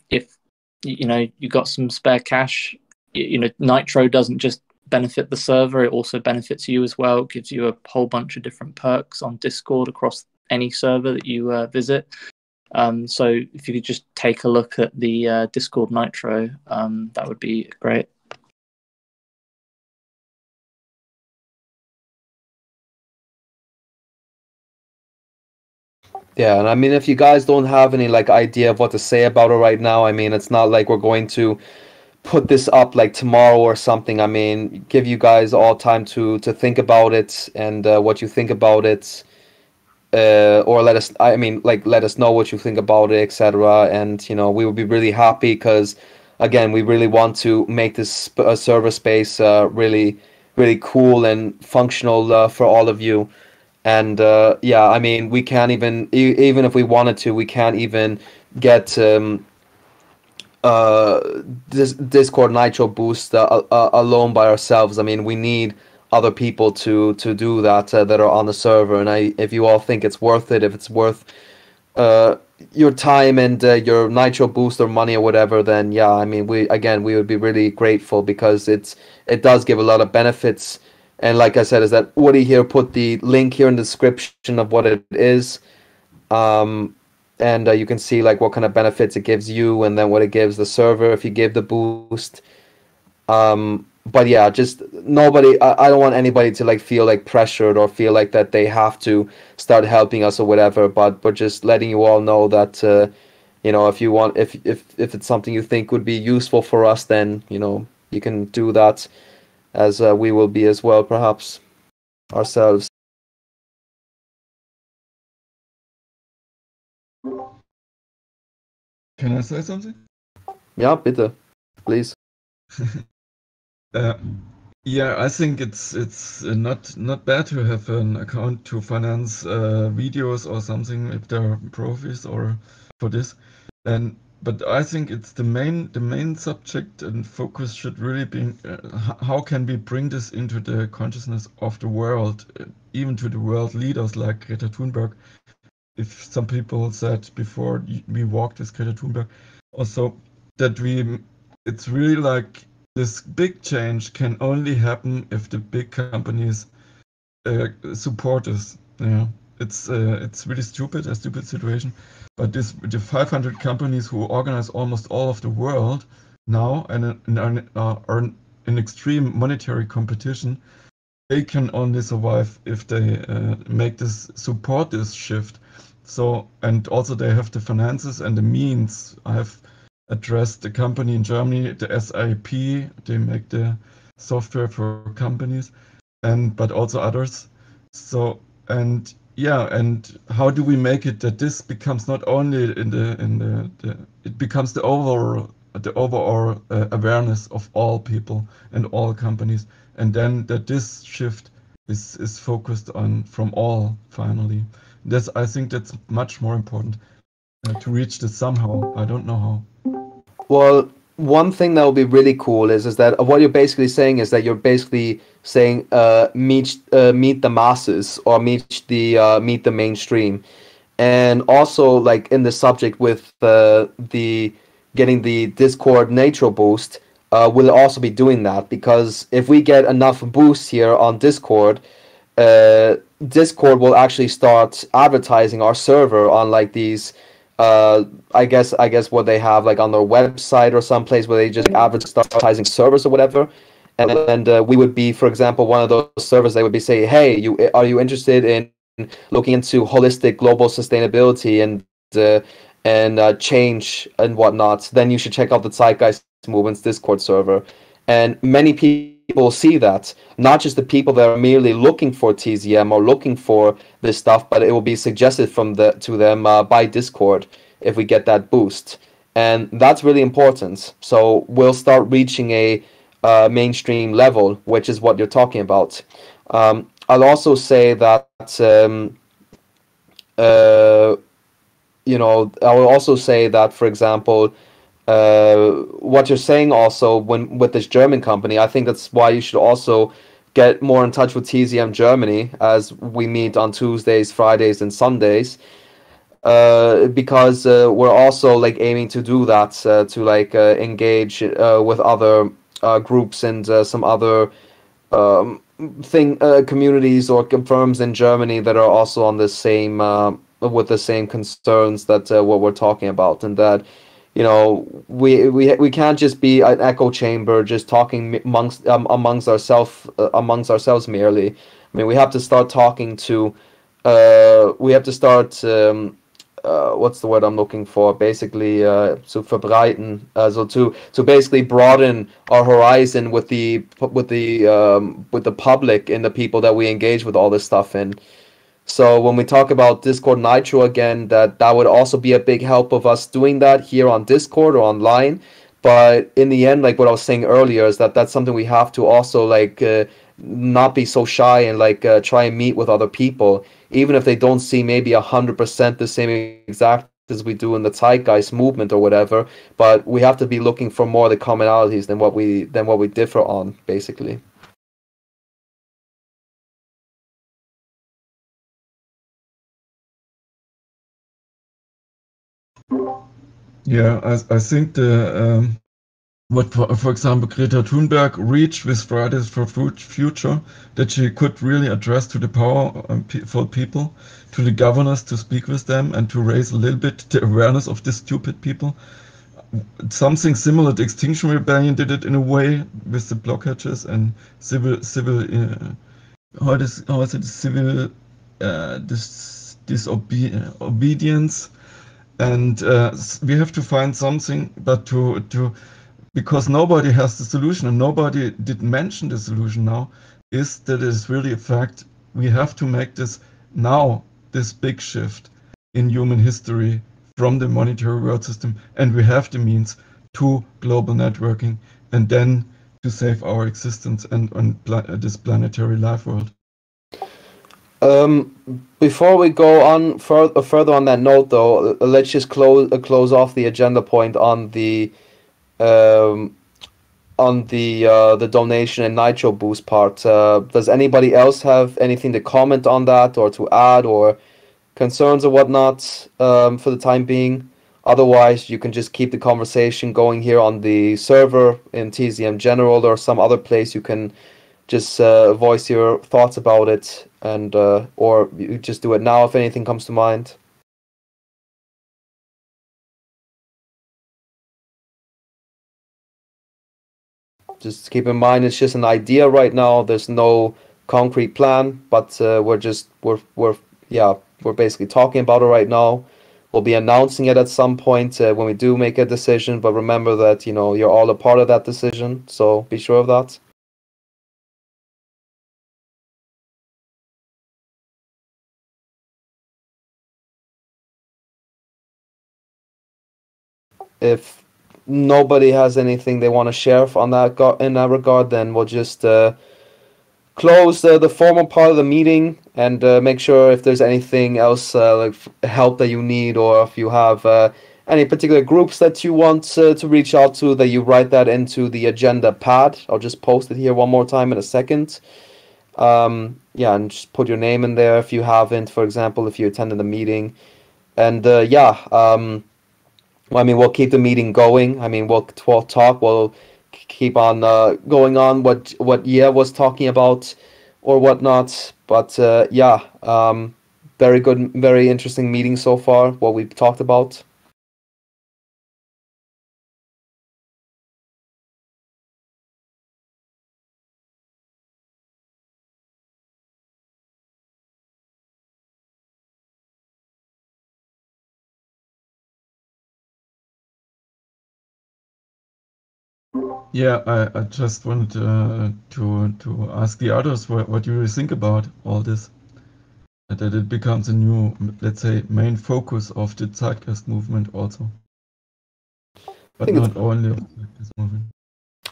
if you got some spare cash. Nitro doesn't just benefit the server, it also benefits you as well. It gives you a whole bunch of different perks on Discord across any server that you visit. So if you could just take a look at the Discord Nitro, that would be great. Yeah, and I mean, if you guys don't have any like idea of what to say about it right now, I mean, it's not like we're going to put this up like tomorrow or something. I mean, give you guys all time to think about it and what you think about it, or let us. I mean, like let us know what you think about it, etc. And we would be really happy because, again, we really want to make this server space really, really cool and functional for all of you. And yeah, I mean, we can't even even if we wanted to, we can't even get this Discord Nitro boost alone by ourselves. I mean, we need other people to do that that are on the server. And if you all think it's worth it, if it's worth your time and your Nitro boost or money or whatever, then yeah, I mean, we would be really grateful because it does give a lot of benefits. And like I said, is that Woody here put the link here in the description of what it is. And you can see like what kind of benefits it gives you and then what it gives the server if you give the boost. But yeah, just nobody, I don't want anybody to like feel like pressured or feel like that they have to start helping us or whatever, but just letting you all know that, if you want, if it's something you think would be useful for us, then, you can do that. As we will be as well, perhaps, ourselves. Can I say something? Yeah, bitte, please. Yeah, I think it's not bad to have an account to finance videos or something if they're profis or for this. But I think it's the main subject and focus should really be how can we bring this into the consciousness of the world, even to the world leaders like Greta Thunberg. If some people said before we walked with Greta Thunberg, also that it's really like this big change can only happen if the big companies support us. Yeah, it's really stupid, a stupid situation. But the 500 companies who organize almost all of the world now and are in extreme monetary competition, they can only survive if they support this shift. So, and also they have the finances and the means. I have addressed the company in Germany, the SIP. They make the software for companies, but also others. So, and yeah, and how do we make it that this becomes not only it becomes the overall awareness of all people and all companies, and then that this shift is focused on from all finally. I think that's much more important to reach this somehow. I don't know how. Well, one thing that would be really cool is that what you're basically saying is that you're basically saying meet the masses or meet the mainstream, and also like in the subject with the getting the Discord Nitro boost, we'll also be doing that because if we get enough boosts here on Discord, Discord will actually start advertising our server on like these. I guess what they have like on their website or someplace where they just advertising servers or whatever, and we would be, for example, one of those servers. They would be saying, "Hey, are you interested in looking into holistic global sustainability and change and whatnot? Then you should check out the Zeitgeist Movement's Discord server." And many people see that, not just the people that are merely looking for TZM or looking for this stuff, but it will be suggested to them by Discord if we get that boost, and that's really important. So we'll start reaching a mainstream level, which is what you're talking about. I'll also say that I will also say that, for example, what you're saying also with this German company, I think that's why you should also get more in touch with TZM Germany as we meet on Tuesdays, Fridays, and Sundays. because we're also like aiming to do that, to like engage with other groups and some other communities or firms in Germany that are also on the same with the same concerns that what we're talking about, and that we can't just be an echo chamber just talking amongst ourselves merely. I mean, we have to start talking to we have to start what's the word I'm looking for? Basically, to verbreiten, so to basically broaden our horizon with the public and the people that we engage with all this stuff in. So when we talk about Discord Nitro again, that would also be a big help of us doing that here on Discord or online. But in the end, like what I was saying earlier, is that that's something we have to also like not be so shy and like try and meet with other people, even if they don't see maybe 100% the same exact as we do in the Zeitgeist movement or whatever. But we have to be looking for more of the commonalities than what we differ on, basically. Yeah, I think what for example Greta Thunberg reached with Fridays for Future, that she could really address to the powerful people, to the governors, to speak with them and to raise a little bit the awareness of the stupid people. Something similar, the Extinction Rebellion did it in a way with the blockages and civil how is it civil disobedience. And we have to find something, but to because nobody has the solution and nobody did mention the solution now, is that it is really a fact. We have to make this now, this big shift in human history from the monetary world system, and we have the means to global networking, and then to save our existence and this planetary life world. Before we go on further on that note, though, let's just close off the agenda point on the donation and Nitro Boost part. Does anybody else have anything to comment on that or to add or concerns or whatnot for the time being? Otherwise, you can just keep the conversation going here on the server in TZM General or some other place. You can just voice your thoughts about it, and or you just do it now if anything comes to mind. Just keep in mind it's just an idea right now. There's no concrete plan, but we're basically talking about it right now. We'll be announcing it at some point when we do make a decision, but remember that you're all a part of that decision, so be sure of that. If nobody has anything they want to share in that regard, then we'll just close the formal part of the meeting and make sure if there's anything else like help that you need, or if you have any particular groups that you want to reach out to, that you write that into the agenda pad. I'll just post it here one more time in a second. And just put your name in there if you haven't, for example, if you attended the meeting. And I mean, we'll keep the meeting going. I mean, we'll talk. We'll keep on going on what Ye was talking about or whatnot. But very good, very interesting meeting so far, what we've talked about. Yeah, I just wanted to ask the others what you really think about all this. That it becomes a new, let's say, main focus of the Zeitgeist movement also. But not only of the Zeitgeist movement.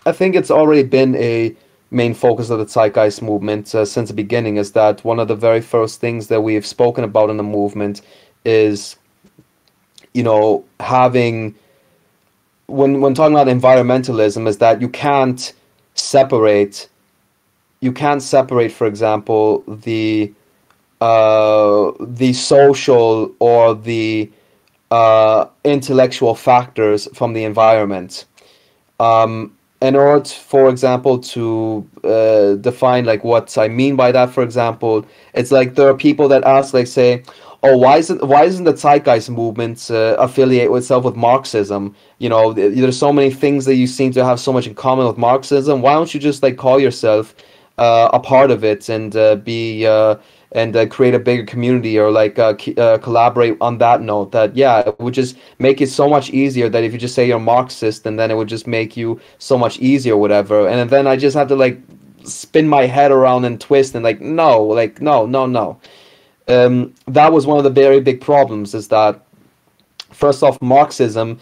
I think it's already been a main focus of the Zeitgeist movement since the beginning, is that one of the very first things that we have spoken about in the movement is, having... When talking about environmentalism, is that you can't separate, for example, the the social or the intellectual factors from the environment. In order, for example, to define like what I mean by that, for example, it's like there are people that ask, like, say, "Oh, why isn't the Zeitgeist movement affiliate itself with Marxism? You know, there's so many things that you seem to have so much in common with Marxism. Why don't you just like call yourself a part of it and be and create a bigger community, or like collaborate on that note? That, yeah, it would just make it so much easier that if you just say you're Marxist, and then it would just make you so much easier, whatever." And then I just have to like spin my head around and twist and like, no, like, no, no, no. That was one of the very big problems, is that first off, Marxism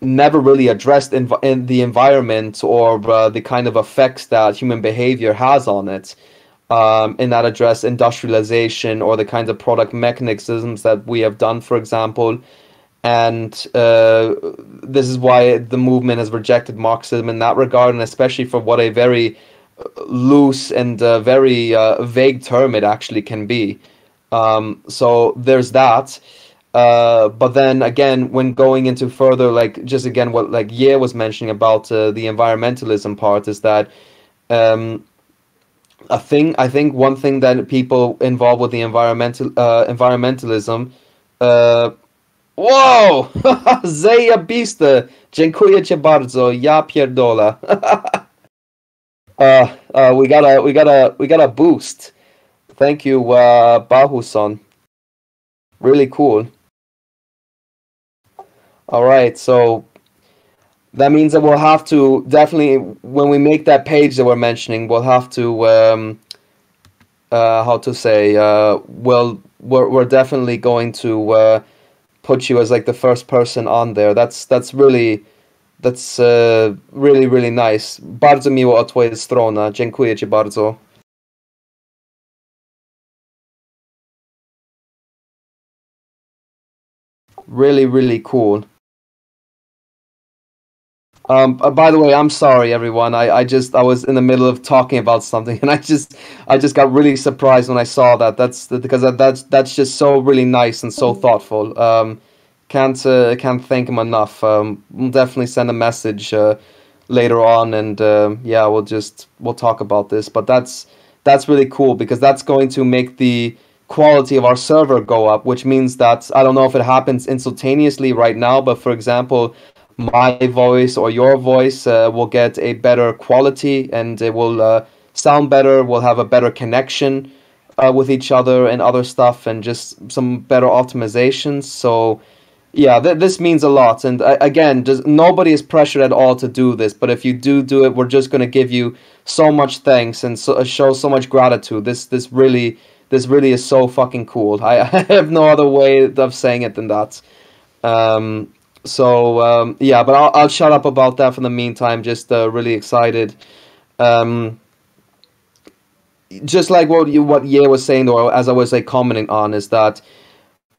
never really addressed in the environment, or the kind of effects that human behavior has on it. In that address industrialization, or the kinds of product mechanisms that we have done, for example. And this is why the movement has rejected Marxism in that regard, and especially for what a very loose and very vague term it actually can be. So there's that. But then again, when going into further, like, just again what like Ye was mentioning about the environmentalism part, is that I think one thing that people involved with the environmentalism, wow, zajebiste, dziękuję ci bardzo, ja pierdola. We got a boost. Thank you, Bahuson. Really cool. All right, so that means that we'll have to definitely, when we make that page that we're mentioning, we'll have to how to say, well, we're definitely going to put you as like the first person on there. That's really really nice. Bardzo miło od twojej strony. Dziękuję ci bardzo. Really cool. By the way, I'm sorry, everyone. I was in the middle of talking about something, and I just got really surprised when I saw that. That's because that's just so really nice and so thoughtful. Can't thank him enough. We'll definitely send a message later on, and yeah, we'll talk about this. But that's really cool, because that's going to make the quality of our server go up, which means that, I don't know if it happens instantaneously right now, but for example, my voice or your voice will get a better quality, and it will sound better. We'll have a better connection with each other and other stuff, and just some better optimizations. So yeah, this means a lot. And again, nobody is pressured at all to do this, but if you do it, we're just going to give you so much thanks and show so much gratitude. This really is so fucking cool. I have no other way of saying it than that. So yeah, but I'll shut up about that for the meantime. Just really excited. Just like what Ye was saying, though, as I was like commenting on, is that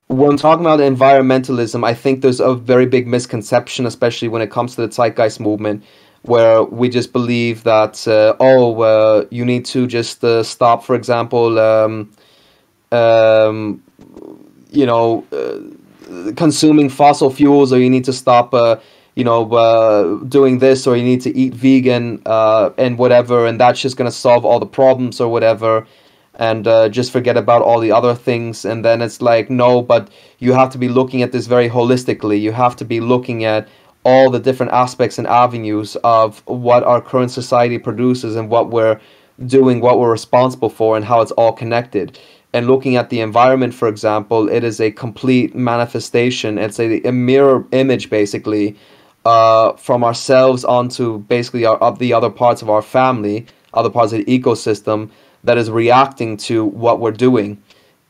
when talking about environmentalism, I think there's a very big misconception, especially when it comes to the Zeitgeist movement, where we just believe that you need to just stop, for example, consuming fossil fuels, or you need to stop doing this, or you need to eat vegan and whatever, and that's just going to solve all the problems or whatever, and just forget about all the other things. And then it's like, no, but you have to be looking at this very holistically. You have to be looking at all the different aspects and avenues of what our current society produces, and what we're doing, what we're responsible for, and how it's all connected. And looking at the environment, for example, it is a complete manifestation. It's a mirror image, basically, from ourselves onto basically the other parts of our family, other parts of the ecosystem, that is reacting to what we're doing.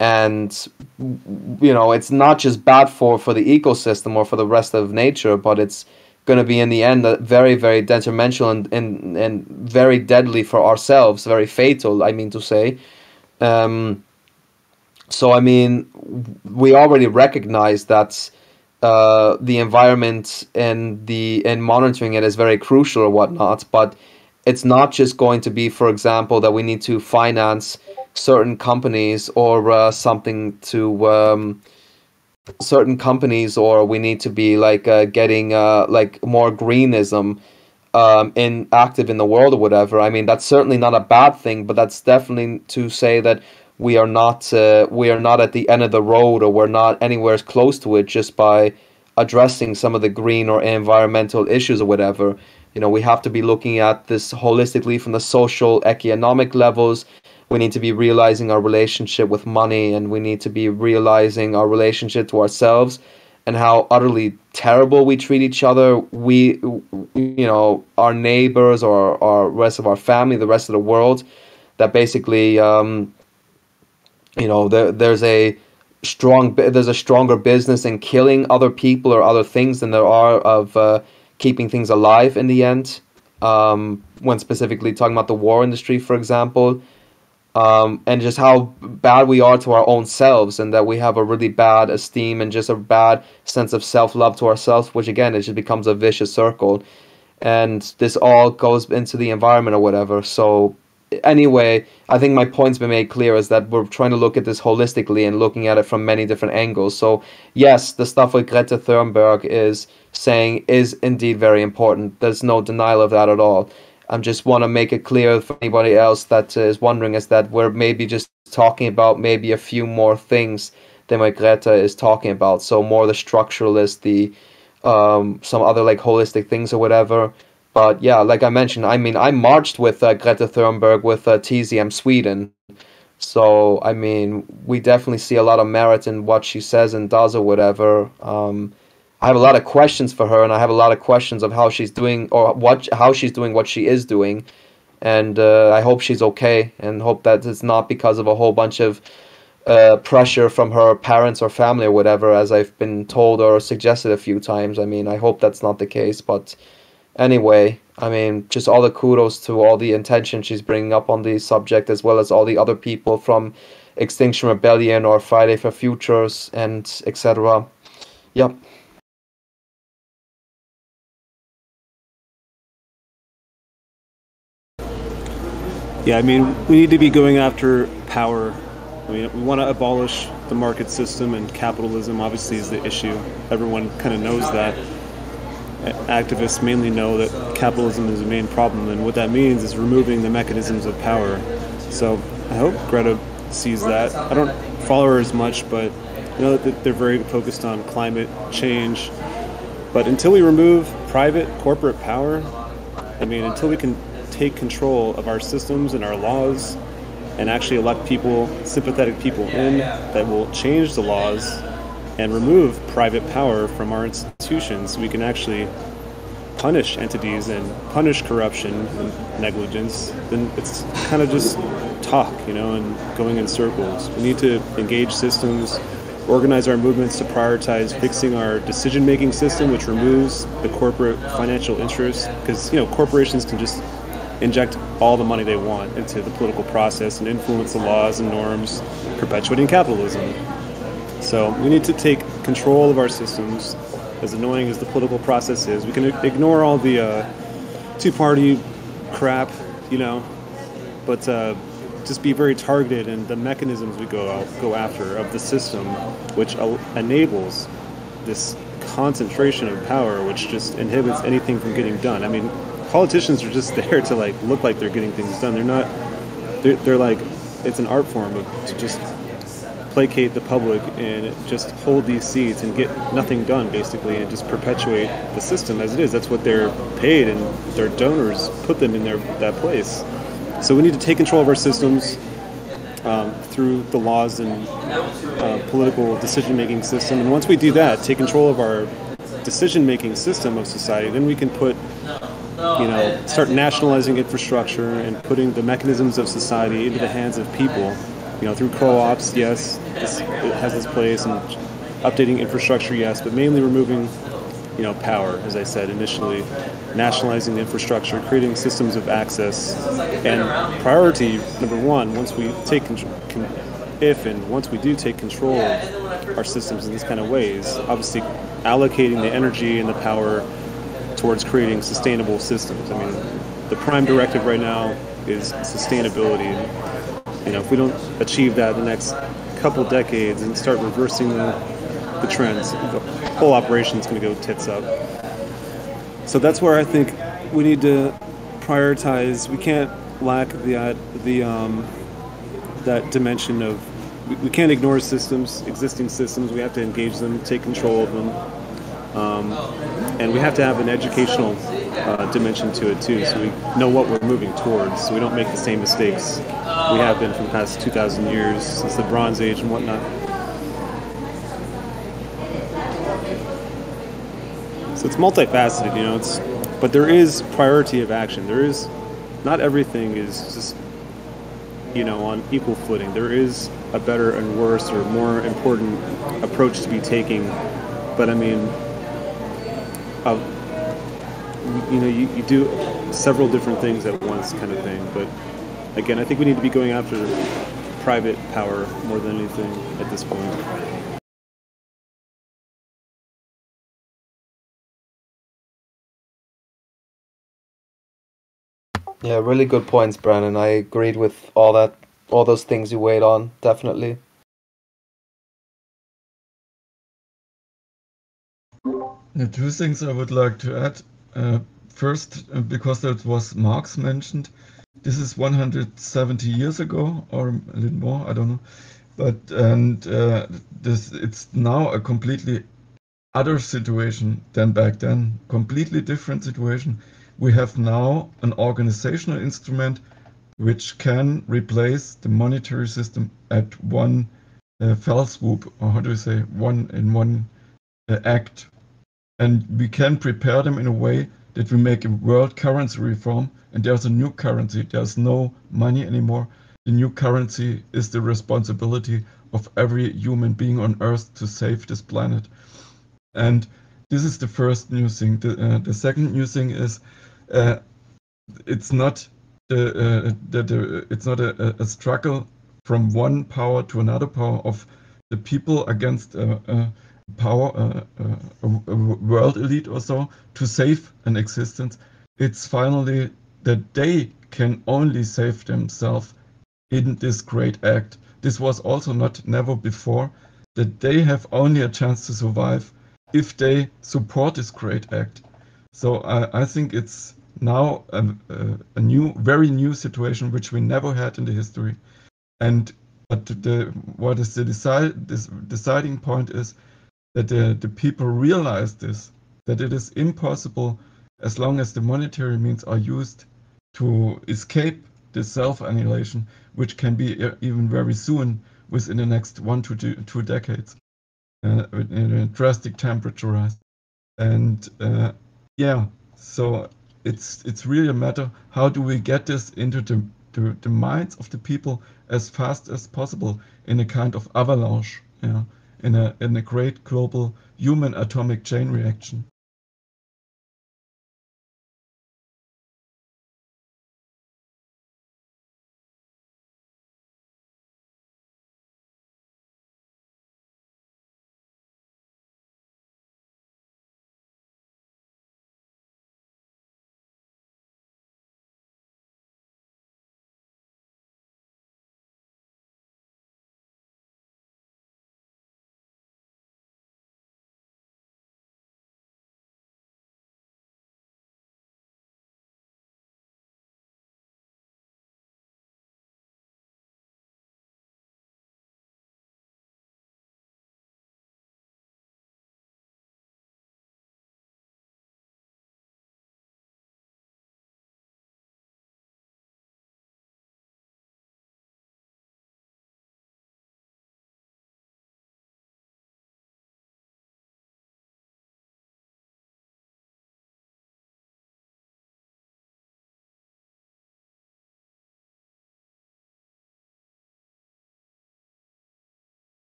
And it's not just bad for the ecosystem or for the rest of nature, but it's going to be in the end very, very detrimental and very deadly for ourselves, very fatal, I mean to say. So I mean, we already recognize that the environment and monitoring it is very crucial or whatnot, but it's not just going to be, for example, that we need to finance certain companies or something to certain companies, or we need to be like getting like more greenism in active in the world or whatever. I mean, that's certainly not a bad thing, but that's definitely to say that we are not at the end of the road, or we're not anywhere close to it just by addressing some of the green or environmental issues or whatever. You know, we have to be looking at this holistically from the social, economic levels. We need to be realizing our relationship with money, and we need to be realizing our relationship to ourselves and how utterly terrible we treat each other. We, you know, our neighbors or our rest of our family, the rest of the world, that basically, you know, there's a stronger business in killing other people or other things than there are of keeping things alive in the end. When specifically talking about the war industry, for example. And just how bad we are to our own selves, and that we have a really bad esteem and just a bad sense of self-love to ourselves, which again, it just becomes a vicious circle. And this all goes into the environment or whatever. So anyway, I think my point's been made clear, is that we're trying to look at this holistically and looking at it from many different angles. So yes, the stuff with Greta Thunberg is saying is indeed very important. There's no denial of that at all. I just want to make it clear for anybody else that is wondering, is that we're maybe just talking about maybe a few more things than what Greta is talking about. So more the structuralist, the some other like holistic things or whatever. But yeah, like I mentioned, I mean, I marched with Greta Thunberg with TZM Sweden. So I mean, we definitely see a lot of merit in what she says and does or whatever. I have a lot of questions for her, and I have a lot of questions of how she's doing, or how she's doing what she is doing, and I hope she's okay, and hope that it's not because of a whole bunch of pressure from her parents or family or whatever, as I've been told or suggested a few times. I mean, I hope that's not the case, but anyway, I mean, just all the kudos to all the intention she's bringing up on the subject, as well as all the other people from Extinction Rebellion or Friday for Futures and etc. Yep. Yeah, I mean, we need to be going after power. I mean, we want to abolish the market system, and capitalism obviously is the issue. Everyone kind of knows that. Activists mainly know that capitalism is the main problem, and what that means is removing the mechanisms of power. So I hope Greta sees that. I don't follow her as much, but I know that they're very focused on climate change. But until we remove private corporate power, I mean, until we can take control of our systems and our laws and actually elect people, sympathetic people in that will change the laws and remove private power from our institutions, we can actually punish entities and punish corruption and negligence. Then it's kind of just talk, you know, and going in circles. We need to engage systems, organize our movements to prioritize fixing our decision-making system, which removes the corporate financial interests, because, you know, corporations can just inject all the money they want into the political process and influence the laws and norms, perpetuating capitalism. So we need to take control of our systems. As annoying as the political process is, we can ignore all the two-party crap, you know, but just be very targeted in the mechanisms we go after of the system, which enables this concentration of power, which just inhibits anything from getting done. I mean, politicians are just there to like look like they're getting things done. They're not. They're like, it's an art form to just placate the public and just hold these seats and get nothing done, basically, and just perpetuate the system as it is. That's what they're paid, and their donors put them in that place. So we need to take control of our systems through the laws and political decision-making system. And once we do that, take control of our decision-making system of society, then we can put, start nationalizing infrastructure and putting the mechanisms of society into the hands of people. Through co-ops, yes, it has its place, and updating infrastructure, yes, but mainly removing, power, as I said initially, nationalizing the infrastructure, creating systems of access, and priority number one, once we take once we do take control of our systems in these kind of ways, obviously allocating the energy and the power towards creating sustainable systems. I mean, the prime directive right now is sustainability. if we don't achieve that in the next couple decades and start reversing the trends, the whole operation is going to go tits up. So that's where I think we need to prioritize. We can't lack that dimension of. We can't ignore existing systems. We have to engage them, take control of them, and we have to have an educational dimension to it too, so we know what we're moving towards, so we don't make the same mistakes we have been for the past 2,000 years since the Bronze Age and whatnot. So it's multifaceted, but there is priority of action. There is, not everything is just, on equal footing. There is a better and worse or more important approach to be taking, but I mean, you do several different things at once kind of thing. But again, I think we need to be going after private power more than anything at this point. Yeah, really good points, Brandon. I agreed with all those things you weighed on, definitely. The two things I would like to add. First, because that was Marx mentioned, this is 170 years ago, or a little more, I don't know. But it's now a completely other situation than back then, completely different situation. We have now an organizational instrument which can replace the monetary system at one fell swoop, or how do you say, one act. And we can prepare them in a way that we make a world currency reform, and there's a new currency. There's no money anymore. The new currency is the responsibility of every human being on Earth to save this planet. And this is the first new thing. The second new thing is it's not it's not a struggle from one power to another power of the people against power, a world elite or so, to save an existence. It's finally that they can only save themselves in this great act. This was also never before, that they have only a chance to survive if they support this great act. So I think it's now a very new situation which we never had in the history. But what is the deciding point is that the people realize this, that it is impossible, as long as the monetary means are used, to escape this self-annihilation, which can be even very soon, within the next 1 to 2 decades, in a drastic temperature rise. And so it's really a matter, how do we get this into the minds of the people as fast as possible, in a kind of avalanche, in a great global human atomic chain reaction.